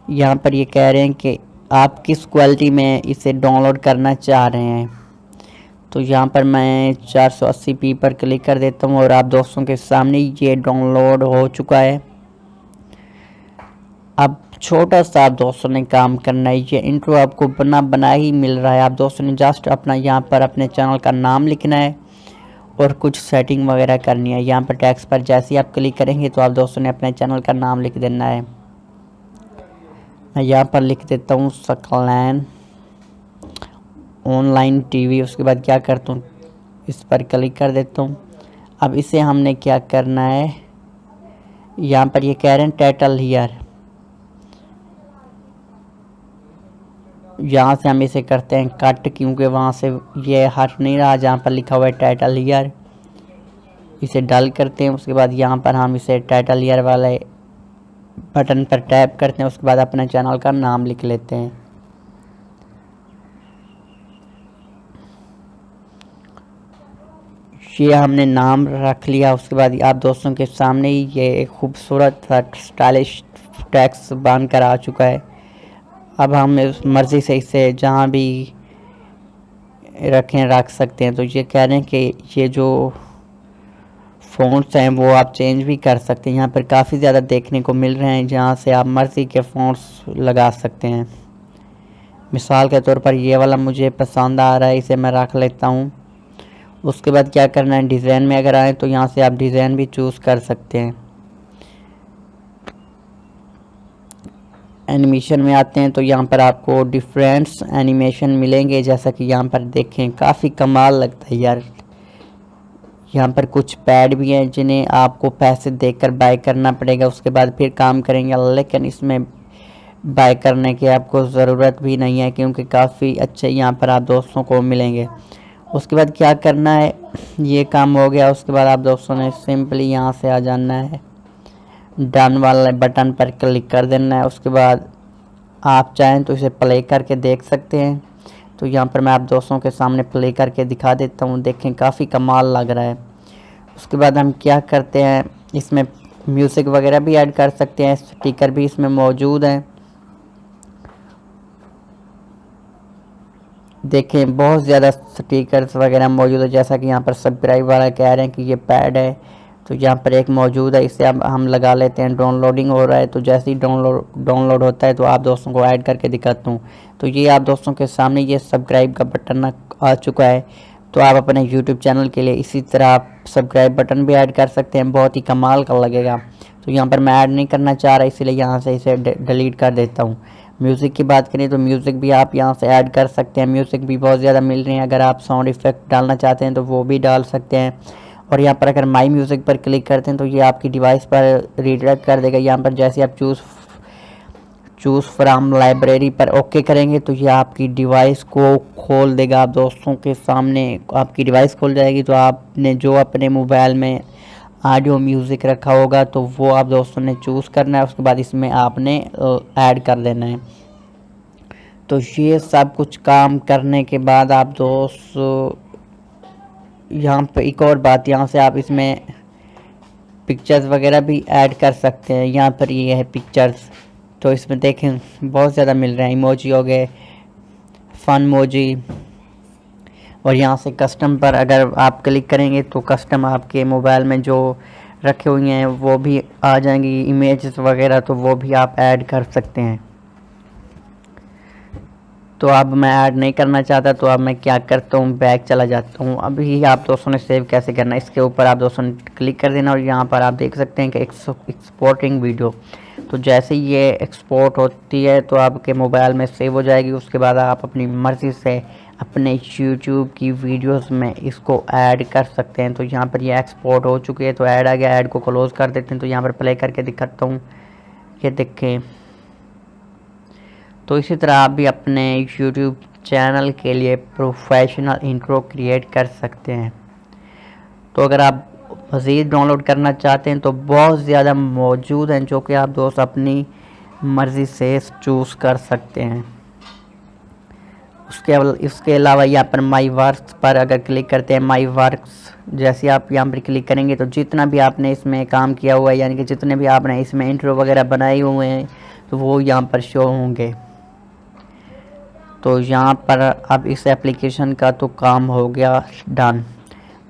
यहाँ पर ये कह रहे हैं कि आप किस क्वालिटी में इसे डाउनलोड करना चाह रहे हैं। तो यहाँ पर मैं 480p पर क्लिक कर देता हूँ और आप दोस्तों के सामने ये डाउनलोड हो चुका है। अब छोटा सा आप दोस्तों ने काम करना है, ये इंट्रो आपको बना ही मिल रहा है। आप दोस्तों ने जस्ट अपना यहाँ पर अपने चैनल का नाम लिखना है और कुछ सेटिंग वगैरह करनी है। यहाँ पर टैक्स पर जैसे ही आप क्लिक करेंगे तो आप दोस्तों ने अपने चैनल का नाम लिख देना है। मैं यहाँ पर लिख देता हूँ सकलैन ऑनलाइन टीवी। उसके बाद क्या करता हूँ, इस पर क्लिक कर देता हूँ। अब इसे हमने क्या करना है, यहाँ पर ये कह रहे हैं टाइटल हियर, यहाँ से हम इसे करते हैं कट, क्योंकि वहाँ से ये हट नहीं रहा जहाँ पर लिखा हुआ है टाइटल हियर। इसे डल करते हैं। उसके बाद यहाँ पर हम इसे टाइटल हियर वाले बटन पर टैप करते हैं। उसके बाद अपने चैनल का नाम लिख लेते हैं। ये हमने नाम रख लिया। उसके बाद आप दोस्तों के सामने ही ये एक खूबसूरत सा स्टाइलिश टैक्स बन कर आ चुका है। अब हम इस मर्ज़ी से इसे जहाँ भी रख सकते हैं। तो ये कह रहे हैं कि ये जो फ़ॉन्ट्स हैं वो आप चेंज भी कर सकते हैं। यहाँ पर काफ़ी ज़्यादा देखने को मिल रहे हैं जहाँ से आप मर्ज़ी के फ़ॉन्ट्स लगा सकते हैं। मिसाल के तौर पर ये वाला मुझे पसंद आ रहा है, इसे मैं रख लेता हूँ। उसके बाद क्या करना है, डिज़ाइन में अगर आए तो यहाँ से आप डिज़ाइन भी चूज़ कर सकते हैं। एनिमेशन में आते हैं तो यहाँ पर आपको डिफरेंट्स एनिमेशन मिलेंगे, जैसा कि यहाँ पर देखें काफ़ी कमाल लगता है यार। यहाँ पर कुछ पैड भी हैं जिन्हें आपको पैसे देकर बाय करना पड़ेगा, उसके बाद फिर काम करेंगे। लेकिन इसमें बाय करने की आपको ज़रूरत भी नहीं है क्योंकि काफ़ी अच्छे यहाँ पर आप दोस्तों को मिलेंगे। उसके बाद क्या करना है, ये काम हो गया। उसके बाद आप दोस्तों ने सिंपली यहाँ से आ जाना है, डन वाले बटन पर क्लिक कर देना है। उसके बाद आप चाहें तो इसे प्ले करके देख सकते हैं। तो यहाँ पर मैं आप दोस्तों के सामने प्ले करके दिखा देता हूँ, देखें काफ़ी कमाल लग रहा है। उसके बाद हम क्या करते हैं, इसमें म्यूज़िक वगैरह भी ऐड कर सकते हैं, स्टिकर भी इसमें मौजूद हैं। देखें बहुत ज़्यादा स्टिकर्स वगैरह मौजूद है, जैसा कि यहाँ पर सब्सक्राइब वाला कह रहे हैं कि ये पैड है, तो यहाँ पर एक मौजूद है, इसे अब हम लगा लेते हैं। डाउनलोडिंग हो रहा है, तो जैसे ही डाउनलोड होता है तो आप दोस्तों को ऐड करके दिखाता हूँ। तो ये आप दोस्तों के सामने ये सब्सक्राइब का बटन आ चुका है। तो आप अपने यूट्यूब चैनल के लिए इसी तरह आप सब्सक्राइब बटन भी ऐड कर सकते हैं, बहुत ही कमाल का लगेगा। तो यहाँ पर मैं ऐड नहीं करना चाह रहा, इसलिए यहाँ से इसे डिलीट कर देता हूँ। म्यूज़िक की बात करें तो म्यूज़िक भी आप यहाँ से ऐड कर सकते हैं, म्यूज़िक भी बहुत ज़्यादा मिल रहे हैं। अगर आप साउंड इफ़ेक्ट डालना चाहते हैं तो वो भी डाल सकते हैं। और यहाँ पर अगर माई म्यूज़िक पर क्लिक करते हैं तो ये आपकी डिवाइस पर रीडायरेक्ट कर देगा। यहाँ पर जैसे आप चूज़ फ्राम लाइब्रेरी पर ओके करेंगे तो ये आपकी डिवाइस को खोल देगा। आप दोस्तों के सामने आपकी डिवाइस खोल जाएगी। तो आपने जो अपने मोबाइल में ऑडियो म्यूज़िक रखा होगा तो वो आप दोस्तों ने चूज़ करना है, उसके बाद इसमें आपने ऐड कर देना है। तो ये सब कुछ काम करने के बाद आप दोस्त यहाँ पे एक और बात, यहाँ से आप इसमें पिक्चर्स वगैरह भी ऐड कर सकते हैं। यहाँ पर ये है पिक्चर्स, तो इसमें देखें बहुत ज़्यादा मिल रहे हैं। इमोजी हो गए, फन मोजी, और यहाँ से कस्टम पर अगर आप क्लिक करेंगे तो कस्टम आपके मोबाइल में जो रखे हुए हैं वो भी आ जाएंगी, इमेजेस वगैरह, तो वो भी आप ऐड कर सकते हैं। तो अब मैं ऐड नहीं करना चाहता, तो अब मैं क्या करता हूँ, बैक चला जाता हूँ। अभी आप दोस्तों ने सेव कैसे करना है, इसके ऊपर आप दोस्तों ने क्लिक कर देना और यहाँ पर आप देख सकते हैं कि एक्सपोर्टिंग वीडियो। तो जैसे ही ये एक्सपोर्ट होती है तो आपके मोबाइल में सेव हो जाएगी। उसके बाद आप अपनी मर्ज़ी से अपने यूट्यूब की वीडियोस में इसको ऐड कर सकते हैं। तो यहाँ पर ये एक्सपोर्ट हो चुकी है, तो ऐड आ गया, ऐड को क्लोज़ कर देते हैं। तो यहाँ पर प्ले करके दिखाता हूँ, ये देखें। तो इसी तरह आप भी अपने यूट्यूब चैनल के लिए प्रोफेशनल इंट्रो क्रिएट कर सकते हैं। तो अगर आप मज़ीद डाउनलोड करना चाहते हैं तो बहुत ज़्यादा मौजूद हैं, जो कि आप दोस्त अपनी मर्ज़ी से चूज़ कर सकते हैं। इसके अलावा यहाँ पर माई वर्क्स पर अगर क्लिक करते हैं, माई वर्क्स जैसे आप यहाँ पर क्लिक करेंगे तो जितना भी आपने इसमें काम किया हुआ है, यानी कि जितने भी आपने इसमें इंट्रो वगैरह बनाए हुए हैं, तो वो यहाँ पर शो होंगे। तो यहाँ पर अब इस एप्लीकेशन का तो काम हो गया डन।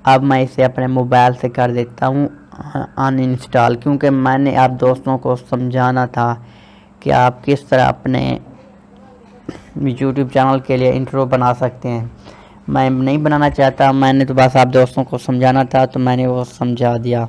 अब मैं इसे अपने मोबाइल से कर देता हूँ अनइंस्टॉल, क्योंकि मैंने आप दोस्तों को समझाना था कि आप किस तरह अपने यूट्यूब चैनल के लिए इंट्रो बना सकते हैं। मैं नहीं बनाना चाहता, मैंने तो बस आप दोस्तों को समझाना था, तो मैंने वो समझा दिया।